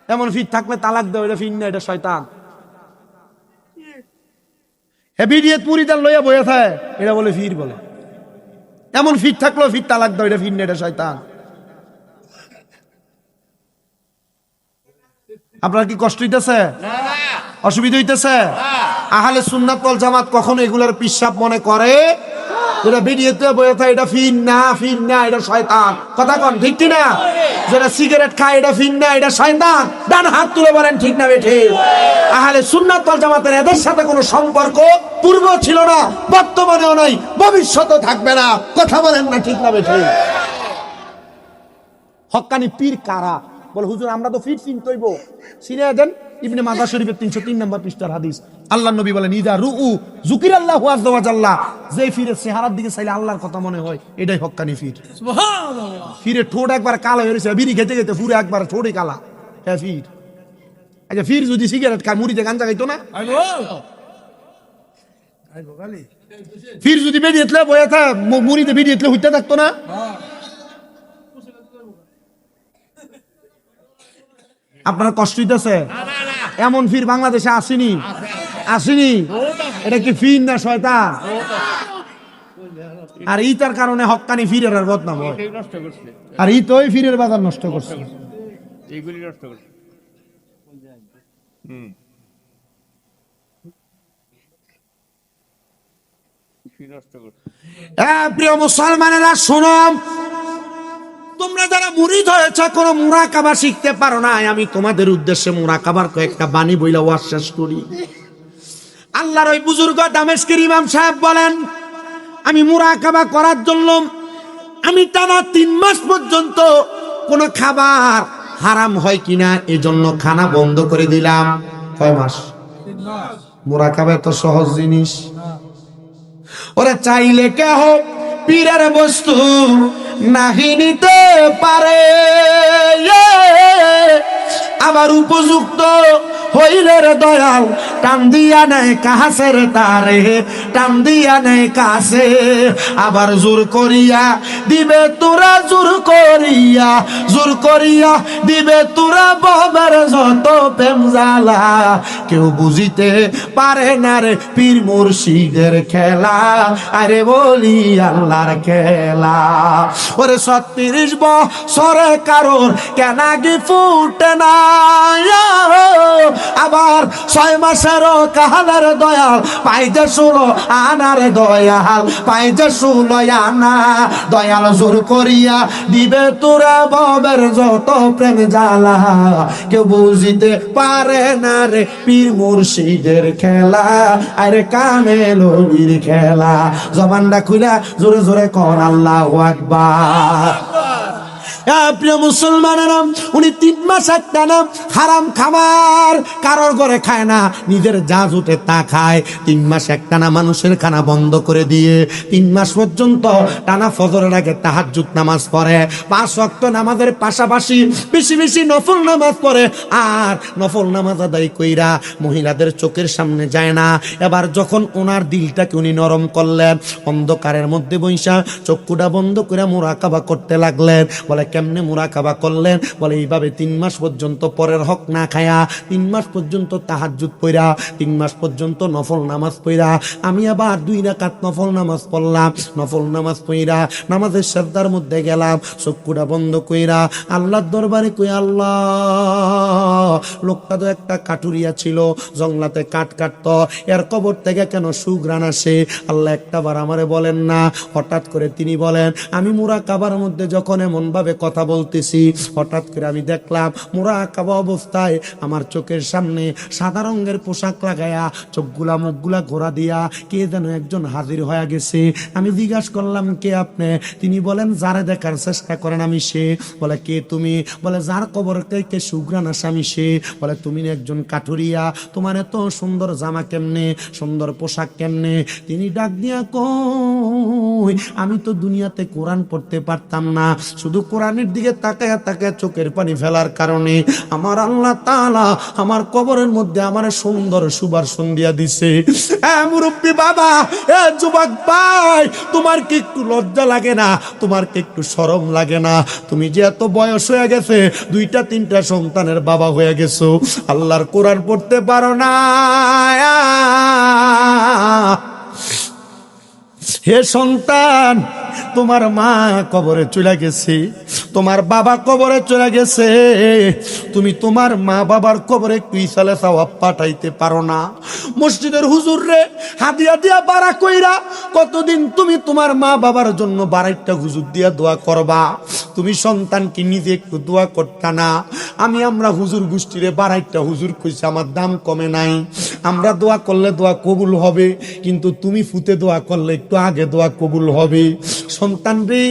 এমন ফিট থাকলে তালাক দাও, এটা ফির না, এটা শয়তান। হেবিডিয়েত মুরিদার লইয়া বইয়া থাকে, এটা বলে ফির বলে। এমন ফিট থাকলো ফির তালাক দাও, এটা ফির না, এটা শয়তান। আপনার কি কষ্ট হইতেছে? অসুবিধা হইতেছে? আহলে সুন্নাত ওয়াল জামাত কখনো এগুলার পিশাব মনে করে যেটা ভিডিওতে বইয়া থাকে এটা ফির না, এটা শয়তান। কথা কন ঠিক কি না? যেটা সিগারেট খায় এটা ফির না, এটা শয়তান। ডান হাত তুলে বলেন ঠিক না বেঠে? আহলে সুন্নাত ওয়াল জামাতের এদের সাথে কোনো সম্পর্ক পূর্ব ছিল না, বর্তমানেও নাই, ভবিষ্যতেও থাকবে না। কথা বলেন না ঠিক না বেঠে? হক্কানি পীর কারা? বলে হুজুর আমরা তো ফিট চিনতে হইব, চিনে দেন। ইবনে মাজাহ শরীফের 303 নম্বর পৃষ্ঠার হাদিস। আল্লাহর নবী বলেন ইদা রুউ যুকিরাল্লাহু আযজা ওয়া জাল্লা, যে ফিরের চেহারার দিকে চাইলে আল্লাহর কথা মনে হয়, এটাই হক্কানি ফির। সুবহানাল্লাহ। ফিরের ঠোঁট একবার কালো হয়ে গেছে, বিড়ি খেতে খেতে পুরো একবার ঠোঁটই কালা, হ্যাঁ ফির। আচ্ছা ফির যদি সিগারেট খায়, মুড়িতে গাঞ্জা খাইতো না? ফির যদি বেরিয়েতলে বইয়া থা মুড়িতে বেরিয়েতলে হইতে থাকতো না? আপনার কষ্ট হইতেছে? এমন ফির বাংলাদেশে আসেনি, আসেনি। এটা কি ফির না শয়তান? আর ইতার কারণে হক্কানি ফিরের আর বদনাম হয়, আর ই তো ফিরের বাজার নষ্ট করছে। প্রিয় মুসলমানেরা শোনো, তোমরা যারা মুরিদ হয়েছ কোনো মুরাকাবা শিখতে পারো না, আমি তোমাদের উদ্দেশ্যে মুরাকাবার কয়েকটা বাণী বইলা ওয়াজ শেষ করি। আল্লাহর ওই বুজুর্গ দামেশকের ইমাম সাহেব বলেন, আমি মুরাকাবা করার জন্য আমি টানা 3 মাস পর্যন্ত কোনো খাবার হারাম হয় কিনা এজন্য খানা বন্ধ করে দিলাম। কয় মাস? 3 মাস। মুরাকাবা তো সহজ জিনিস। ওরে চাইলে কে হোক পীরের বস্তু, নাহি নিতে পারে, আবার উপযুক্ত হইলে রে দয়াল টান দিয়া নেয় কাছে রে তারে, টান দিয়া নেয় কাছে, আবার জোর করিয়া দিবে তোরা, জোর করিয়া দিবে তোরা বাবার যত প্রেম জ্বালা। কেউ বুঝিতে পারে না রে পীর মুর্শিদের খেলা, আরে বলি আল্লাহর খেলা। ওরে 36 বছরে কারোর কেনাগি ফুটে না, আবার 6 মাসেরও কাহালের দয়াল পাইতে 16 আনার দয়াল, পাইতে 16 আনা। দয়াল জোর করিয়া দিবে তোরা ববের যত প্রেম জ্বালা। কেউ বুঝিতে পারে না রে পীর মুর্শিদের খেলা, আরে কামেল ওলির খেলা। জবানটা খুলা জোরে জোরে কর আল্লাহু আকবার। প্রিয় মুসলমানেরা, উনি 3 মাস একটানা হারাম খাবার কারোর ঘরে খায় না, নিজের যা জুটে তা খায়। 3 মাস একটানা মানুষের খানা বন্ধ করে দিয়ে 3 মাস পর্যন্ত টানা ফজরের আগে তাহাজ্জুদ নামাজ পড়ে, 5 ওয়াক্ত নামাজের পাশাপাশি বেশি বেশি নফল নামাজ পড়ে। আর নফল নামাজ আদায় কইরা মহিলাদের চোখের সামনে যায় না। এবার যখন ওনার দিলটাকে উনি নরম করলেন, অন্ধকারের মধ্যে বইসা চক্ষুটা বন্ধ করে মুরাকাবা করতে লাগলেন। বলে কেমনে মুরাকাবা করলেন? বলে এইভাবে 3 মাস পর্যন্ত পরের হক না খায়া, 3 মাস পর্যন্ত তাহাজ্জুদ পড়া, 3 মাস পর্যন্ত নফল নামাজ পড়া। আমি আবার 2 রাকাত নফল নামাজ পড়লাম। নফল নামাজ পড়া নামাজের সিজদার মধ্যে গেলাম, চক্ষুটা বন্ধ কইরা আল্লাহর দরবারে কই, আল্লাহ, লোকটা তো একটা কাটুরিয়া ছিল, জঙ্গলাতে কাঠ কাটতো, এর কবর থেকে কেন সুঘ্রাণ আসে? আল্লাহ একটাবার আমারে বলেন না। হঠাৎ করে তিনি বলেন, আমি মুরাকাবার মধ্যে যখন এমন ভাবে কথা বলতেছি, হঠাৎ করে আমি দেখলাম মুরাকাবা অবস্থায় আমার চোখের সামনে সাদা রঙের পোশাক লাগায়া চোখগুলা মুখগুলা ঘোরা দিয়া কে যেন একজন হাজির হয়ে গেছে। আমি জিজ্ঞাসা করলাম, কে আপনি? তিনি বলেন, যারে দেখার চেষ্টা করেন আমি সে। বলে, কে তুমি? বলে, যার কবর থেকে সুঘ্রাণ আসে আমি সে। বলে, তুমি একজন কাঠুরিয়া, তোমার এত সুন্দর জামা কেমনে, সুন্দর পোশাক কেমনে? তিনি ডাক দিয়া কই, আমি তো দুনিয়াতে কোরআন পড়তে পারতাম না, শুধু কোরআনের দিকে তাকায়া তাকায়া চোখের পানি ফেলার কারণে আমার আল্লাহ তাআলা আমার কবরের মধ্যে আমার সুন্দর সুবাসন দিয়া দিছে। মুরব্বী বাবা, যুবক ভাই, তোমার কি একটু লজ্জা লাগে না? তোমার কি একটু শরম লাগে না? তুমি যে এত বয়স হয়ে গেছে, 2টা 3টা সন্তানের বাবা হয়ে গেছো, আল্লাহর কোরআন পড়তে পারো না? হে সন্তান, তোমার মা কবরে চলে গেছে, তোমার বাবা কবরে চলে গেছে, তুমি তোমার মা বাবার কবরে একটু ইসালে সওয়াব পাঠাইতে পারো না? মসজিদের হুজুর রে হাদিয়া দিয়া বাড়া কইরা কতদিন তুমি তোমার মা বাবার জন্য বাড়াইটা হুজুর দিয়া দোয়া করবা? তুমি সন্তান কি নিজে একটু দোয়া করতা না? আমরা হুজুর গোষ্ঠীরে বাড়াইটা হুজুর কইছে, আমার দাম কমে নাই, আমরা দোয়া করলে দোয়া কবুল হবে, কিন্তু তুমি ফুতে দোয়া করলে একটু আগে দোয়া কবুল হবে। সন্তান রে,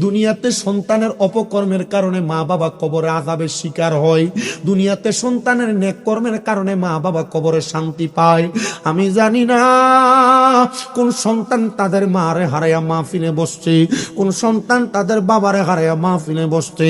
দুনিয়াতে সন্তানের অপকর্মের কারণে মা বাবা কবরে আযাবের শিকার হয়, দুনিয়াতে সন্তানের নেক কর্মের কারণে মা বাবা কবরে শান্তি পায়। আমি জানি না কোন সন্তান তাদের মারে হারাইয়া মাহফিলে বসছে, কোন সন্তান তাদের বাবারে হারাইয়া মাহফিলে বসছে।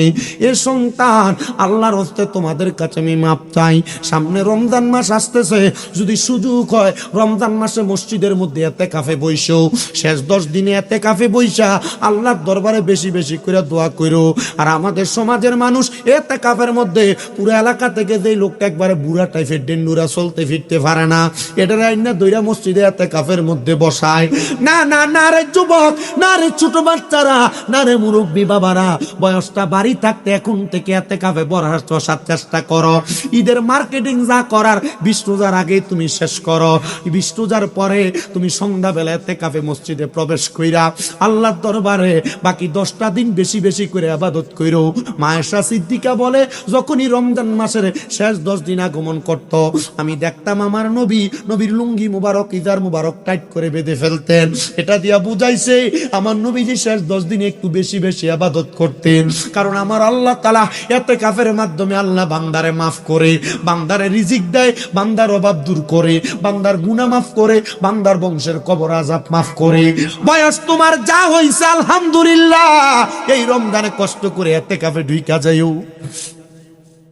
এ সন্তান, আল্লাহর হস্তে তোমাদের কাছে আমি মাপ চাই। সামনে রমজান মাস আসতেছে, যদি সুযোগ হয় রমজান মাসে মসজিদের মধ্যে ইতিকাফে বইসো, শেষ 10 দিনে ইতিকাফে বইসা আল্লাহর দরবারে বেশি বেশি করে দোয়া করো। আর আমাদের সমাজের মানুষ ইতিকাফের মধ্যে পুরো এলাকা থেকে যে লোকটা একবারে বুড়া টাইপের ডেন্ডুরা, চলতে ফিরতে পারে না, এটা রাইনা দইরা মসজিদে ইতিকাফের মধ্যে বসায়। না না না রে যুবক, না রে ছোট বাচ্চারা, না রে মুরব্বী বাবারা, বয়সটা বাড়ি থাকতে এখন থেকে ইতিকাফে বসার চেষ্টা করো। ঈদের মার্কেটিং যা করার 20 রোজার আগে তুমি শেষ করো, 20 রোজার পরে তুমি সন্ধ্যাবেলা ইতিকাফে মসজিদে প্রবেশ কইরা আল্লাহর দরবারে বাকি 10টা দিন বেশি বেশি করে ইবাদত কইরো। মা আয়েশা সিদ্দিকা বলে, যখনই রমজান মাসের শেষ 10 দিন আগমন করত, আমি দেখতাম আমার নবীর লুঙ্গি মুবারক, ইজার মুবারক টাইট করে বেঁধে ফেলতেন। এটা দিয়া বুঝাইছে আমার নবীজি শেষ 10 দিনে একটু বেশি বেশি ইবাদত করতেন, কারণ আমার আল্লাহ তাআলা ইতিকাফের মাধ্যমে আল্লাহ বান্দারে মাফ করে, বান্দারে রিজিক দেয়, বান্দার অভাব দূর করে, বান্দার গুনাহ মাফ করে, বান্দার বংশের কবর আযাব মাফ করে। বয়স তোমার যা হইছে আলহামদুলিল্লাহ, এই রমজানে কষ্ট করে ইতিকাফে ঢুইকা যাইও।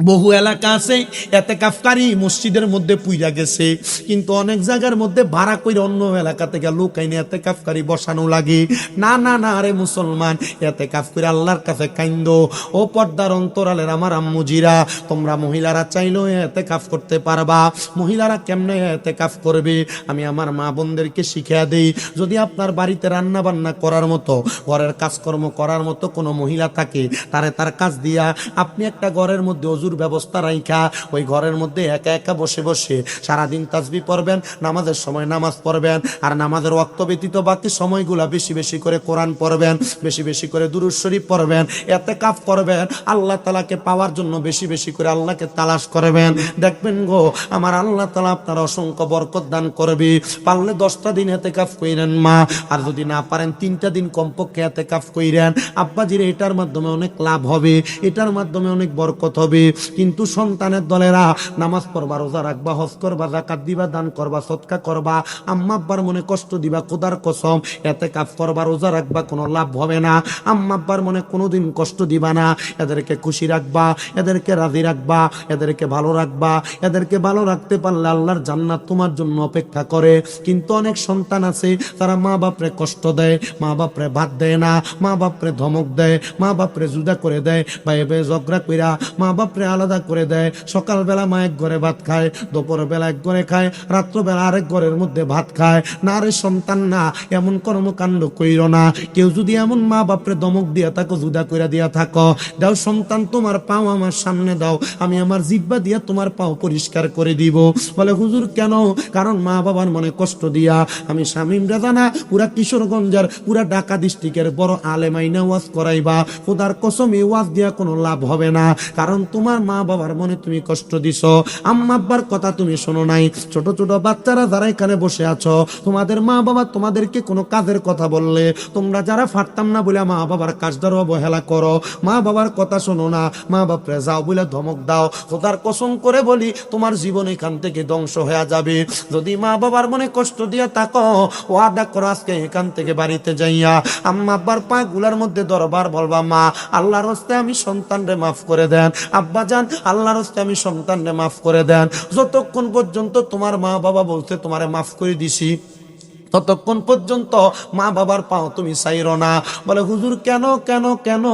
বহু এলাকা আছে ইতিকাফকারী মসজিদের মধ্যে পুইরা গেছে, কিন্তু অনেক জায়গার মধ্যে ভাড়া কইরা অন্য এলাকা থেকে লোক আইনে ইতিকাফকারী বসানো লাগে। না না না রে মুসলমান, ইতিকাফ করে আল্লাহর কাছে কাইন্দো। ও পর্দার অন্তরালের আমার আম্মুজিরা, তোমরা মহিলারা চাইলেও ইতিকাফ করতে পারবা। মহিলারা কেমনে ইতিকাফ করবে আমি আমার মা বোনদেরকে শিখিয়ে দেই। যদি আপনার বাড়িতে রান্না বান্না করার মতো, ঘরের কাজকর্ম করার মতো কোনো মহিলা থাকে, তার কাজ দিয়া আপনি একটা ঘরের মধ্যে অজুর ব্যবস্থা রাইখা ওই ঘরের মধ্যে একা একা বসে বসে সারাদিন তাসবিহ পড়বেন, নামাজের সময় নামাজ পড়বেন, আর নামাজের ওয়াক্ত ব্যতীত বাকি সময়গুলা বেশি বেশি করে কোরআন পড়বেন, বেশি বেশি করে দুরূদ শরীফ পড়বেন, ইতিকাফ করবেন। আল্লাহ তাআলাকে পাওয়ার জন্য বেশি বেশি করে আল্লাহকে তালাশ করবেন। দেখবেন গো আমার আল্লাহ তাআলা আপনার অসংখ্য বরকত দান করবে। পারলে 10টা দিন ইতিকাফ কইরেন মা, আর যদি না পারেন 3টা দিন কমপক্ষে ইতিকাফ কইরেন। আব্বাজির এটার মাধ্যমে অনেক লাভ হবে, এটার মাধ্যমে অনেক বরকত হবে। কিন্তু সন্তানের দলেরা নামাজ পড়বা, রোজা রাখবা, হজ করবা, যাকাত দিবা, দান করবা, সদকা করবা, আম্মা আব্বার মনে কষ্ট দিবা, খোদার কসম ইতিকাফ করবা, রোজা রাখবা, কোনো লাভ হবে না। আম্মা আব্বার মনে কোনোদিন কষ্ট দিবা না। এদেরকে খুশি রাখবা, এদেরকে রাজি রাখবা, এদেরকে ভালো রাখবা। এদেরকে ভালো রাখতে পারলে আল্লাহর জান্নাত তোমার জন্য অপেক্ষা করে। কিন্তু অনেক সন্তান আছে তারা মা বাপরে কষ্ট দেয়, মা বাপরে ভাত দেয় না, মা বাপরে ধমক দেয়, মা বাপরে জুদা করে দেয়, ভাই ভাই ঝগড়া কইরা মা বাপরে আলাদা করে দেয়। সকালবেলা মা এক ঘরে ভাত খায়, দুপুরবেলা এক ঘরে খায়, রাত্রবেলা আরেক ঘরের মধ্যে ভাত খায়। না রে সন্তান না, এমন কর্মকাণ্ড কইরো না। কেউ যদি এমন মা বাপরে ধমক দিয়া থাকো, জুদা কইরা দিয়া থাকো, দাও সন্তান তোমার পাও আমার সামনে দাও, আমি আমার জিহ্বা দিয়া তোমার পাও পরিষ্কার করে দিব। বলে হুজুর কেন? কারণ মা বাবার মনে কষ্ট দিয়া আমি শামীম রাজানা পুরা কিশোরগঞ্জের পুরা ঢাকা ডিস্ট্রিক্টের বড় আলেমাইনা ওয়াজ করাইবা। খোদার কসম এই ওয়াজ দিয়া কোনো লাভ হবে না, কারণ তোমার মা বাবার মনে তুমি কষ্ট দিছো। আম্মা আব্বার কথা তুমি শোনো নাই। ছোট ছোট বাচ্চারা যারা এখানে বসে আছো, তোমাদের মা বাবা তোমাদেরকে কোনো কাজের কথা বললে তোমরা যারা ফাটতাম না বলে মা বাবার কাজদার অবহেলা করো, মা বাবার কথা শোনো না, মা বাপরে যাও বলে ধমক দাও। খোদার কসম করে বলি তোমার জীবন এখান থেকে ধ্বংস হয়ে যাবে। যদি মা বাবার মনে কষ্ট দিয়া থাকো, ওয়াদা করো আজকে এখান থেকে বাড়িতে যাইয়া আম্মা আব্বার পা গুলার মধ্যে দরবার বলবা, মা আল্লাহর হস্তে আমি সন্তানরে মাফ করে দেন, আব্বা জান আল্লাহর হস্তে আমি সন্তানরে মাফ করে দেন। যতক্ষণ পর্যন্ত তোমার মা বাবা বলছে তোমারে মাফ করে দিছি, ততক্ষণ পর্যন্ত মা বাবার পাও তুমি চাইরো না। বলে হুজুর কেন কেন কেন?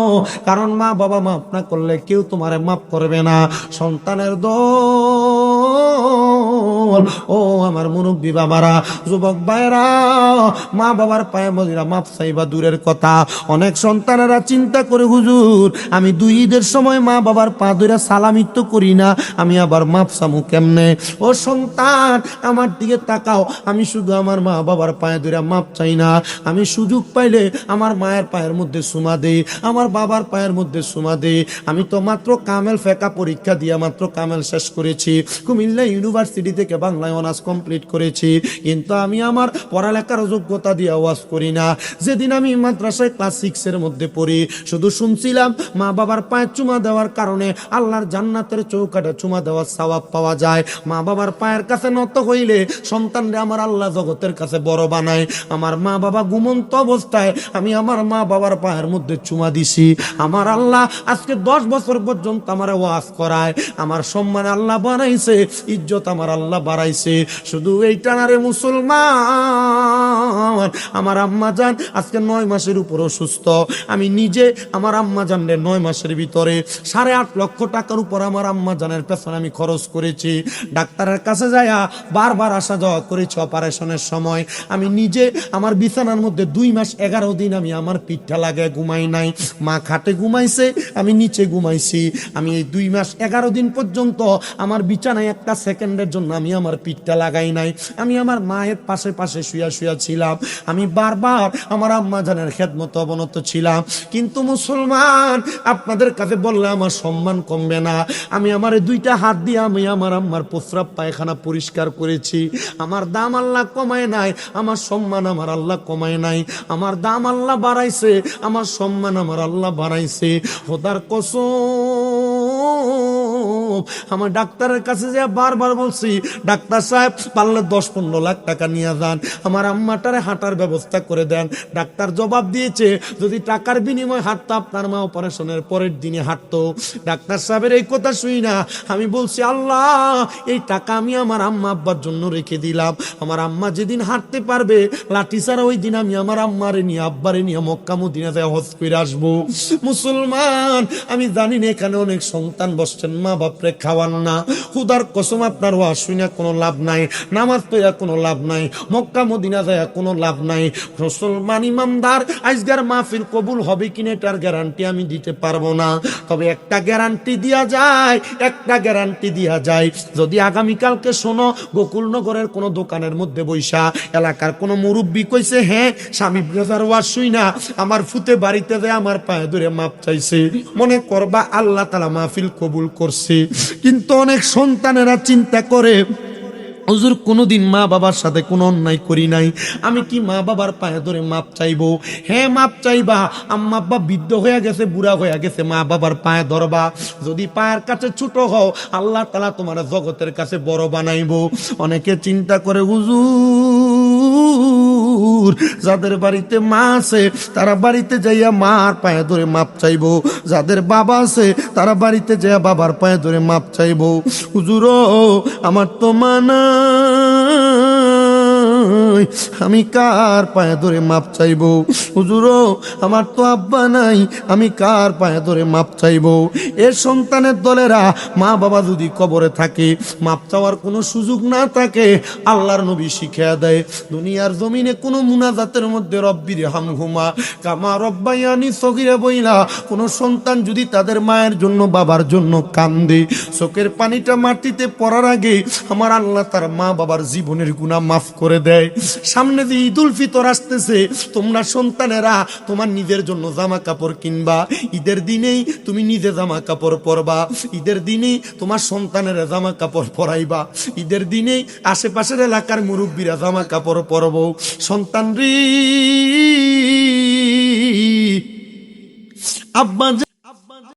কারণ মা বাবা মাফ না করলে কেউ তোমারে মাফ করবে না। সন্তানের দোল ও আমার মুরব্বী বাবারা, যুবক ভাইরা, মা বাবার পায়ে মজিরা মাফ চাইবা দূরের কথা। অনেক সন্তানেরা চিন্তা করে হুজুর আমি 2 ঈদের সময় মা বাবার পা ধরে সালামি তো করি না, আমি আবার মাফ চামু কেমনে? ও সন্তান আমার দিকে তাকাও, আমি শুধু আমার মা বাবার পায়ে ধরে মাপ চাই না, আমি সুযোগ পাইলে আমার মায়ের পায়ের মধ্যে চুমা দেই, আমার বাবার পায়ের মধ্যে চুমা দেই। আমি তো মাত্র কামেল ফেকা পরীক্ষা দিয়ে মাত্র কামেল শেষ করেছি, কুমিল্লা ইউনিভার্সিটি থেকে বাংলায় অনার্স কমপ্লিট করেছি, কিন্তু আমি আমার পড়ালেখার যোগ্যতা দিয়ে ওয়াজ করি না। যেদিন আমি মাদ্রাসায় ক্লাস 6 এর মধ্যে পড়ি, শুধু শুনছিলাম মা বাবার পায়ে চুমা দেওয়ার কারণে আল্লাহর জান্নাতের চৌকাঠে চুমা দেওয়ার সওয়াব পাওয়া যায়। মা বাবার পায়ের কাছে নত হইলে সন্তানরে আমার আল্লাহ জগতের কাছে বড় বানায়। আমার মা বাবা ঘুমন্ত অবস্থায় আমি আমার মা বাবার পায়ের মধ্যে চুমা দিছি। আমার আল্লাহ আজকে 10 বছর পর্যন্ত আমার ওয়াজ করায়, আমার সম্মান আল্লাহ বাড়াইছে, ইজ্জত আমার আল্লাহ বাড়াইছে। শুধু এইটা না রে মুসলমান, আমার আম্মা জান আজকে 9 মাসের উপর অসুস্থ। আমি নিজে আমার আম্মা জানরে 9 মাসের ভিতরে 8.5 লক্ষ টাকার উপর আমার আম্মা জানের পেছনে আমি খরচ করেছি। ডাক্তারের কাছে যাইয়া বারবার আসা যাওয়া করেছি অপারেশনের সময়। আমি নিজে আমার বিছানার মধ্যে 2 মাস 11 দিন আমি আমার পিঠটা লাগায় ঘুমাই নাই। মা খাটে ঘুমাইছে, আমি নিচে ঘুমাইছি। আমি এই 2 মাস 11 দিন পর্যন্ত আমার বিছানায় একটা সেকেন্ডের জন্য আমি আমার পিঠটা লাগাই নাই। আমি আমার মায়ের পাশে পাশে শুয়া শুয়া ছিলাম। আমি বারবার আমার আম্মা জানের খেদমত অবনত ছিলাম। কিন্তু মুসলমান আপনাদের কাছে বললে আমার সম্মান কমবে না। আমি আমার 2টা হাত দিয়ে আমি আমার আম্মার প্রস্রাব পায়খানা পরিষ্কার করেছি। আমার দাম আল্লাহ কমায় নাই, আমার সম্মান আমার আল্লাহ কমায় নাই। আমার দাম আল্লাহ বাড়াইছে, আমার সম্মান আমার আল্লাহ বাড়াইছে। খোদার কসম আমার ডাক্তারের কাছে যে বারবার বলছি, ডাক্তার সাহেব পারলে 10-15 লাখ টাকা নিয়ে যান, আমার আম্মাটারে হাঁটার ব্যবস্থা করে দেন। ডাক্তার জবাব দিয়েছে, যদি টাকার বিনিময়ে হাঁটতো আপনার মা অপারেশনের পরের দিনে হাঁটতো। ডাক্তার সাহেবের এই কথা শুই না আমি বলছি, আল্লাহ এই টাকা আমি আমার আম্মা আব্বার জন্য রেখে দিলাম। আমার আম্মা যেদিন হাঁটতে পারবে লাঠি ছাড়া, ওই দিন আমি আমার আম্মারে নিয়ে আব্বারে নিয়ে মক্কা মদিনা যায় হজ করে আসবো। মুসলমান, আমি জানি না এখানে অনেক সন্তান বসছেন, মা বাপরে খাওয়ান না। খুদার কসম আপনার ওয়াজ শুনে কোনো লাভ নাই, নামাজ পড়া কোনো লাভ নাই, মক্কা মদিনা যায় কোনো লাভ নাই। মুসলমান ইমানদার, আজকের মাহফিল কবুল হবে কিনা এটার গ্যারান্টি আমি দিতে পারবো না, তবে একটা গ্যারান্টি দেয়া যায়, একটা গ্যারান্টি দেয়া যায়। যদি আগামীকালকে শোনো গোকুলনগরের কোনো দোকানের মধ্যে বৈশা এলাকার কোনো মুরব্বী কইছে, হ্যাঁ স্বামী ব্রাদার ওয়াজ শুই না আমার ফুতে বাড়িতে যায় আমার পায়ে ধরে মাপ চাইছে, মনে করবা আল্লাহ তাআলা মাহফিল কবুল করছে। কিন্তু অনেক সন্তানেরা চিন্তা করে, হুজুর কোনোদিন মা বাবার সাথে কোনো অন্যায় করি নাই, আমি কি মা বাবার পায়ে ধরে মাপ চাইবো? হ্যাঁ মাপ চাইবা। আম্মা আব্বা বৃদ্ধ হয়ে গেছে, বুড়া হয়ে গেছে, মা বাবার পায়ে ধরবা। যদি পায়ের কাছে ছোট হও আল্লাহ তাআলা তোমার জগতের কাছে বড় বানাইবো। অনেকে চিন্তা করে, হুজুর যাদের বাড়িতে মা আছে তারা বাড়িতে যাইয়া মার পায়ে ধরে মাপ চাইবো, যাদের বাবা আছে তারা বাড়িতে যাইয়া বাবার পায়ে ধরে মাপ চাইবো। হুজুর আমার তো মা নাই, আমি কার পায়ে ধরে মাপ চাইবো? হুজুর আমার তো আব্বা নাই, আমি কার পায়ে ধরে মাপ চাইবো? এর সন্তানের দলেরা মা বাবা যদি কবরে থাকে, মাপ চাওয়ার কোনো সুযোগ না থাকে, আল্লাহর নবী শিখিয়ে দেয় দুনিয়ার জমিনে কোনো মুনাজাতের মধ্যে রব্বির হামহুমা কামা রব্বায়ানি সগীরা বইলা কোনো সন্তান যদি তাদের মায়ের জন্য বাবার জন্য কান্দে, চোখের পানিটা মাটিতে পড়ার আগে আমার আল্লাহ তার মা বাবার জীবনের গুনাহ মাফ করে দেয়। সামনে যে ঈদুল ফিতর আসতেছে, তোমরা সন্তানেরা তোমার নিজের জন্য জামা কাপড় কিনবা, ঈদের দিনেই তুমি নিজে জামা কাপড় পরবা, ঈদের দিনেই তোমার সন্তানের জামা কাপড় পরাইবা, ঈদের দিনেই আশেপাশের এলাকার মুরব্বীরা জামা কাপড় পরব। সন্তান রে আব্বা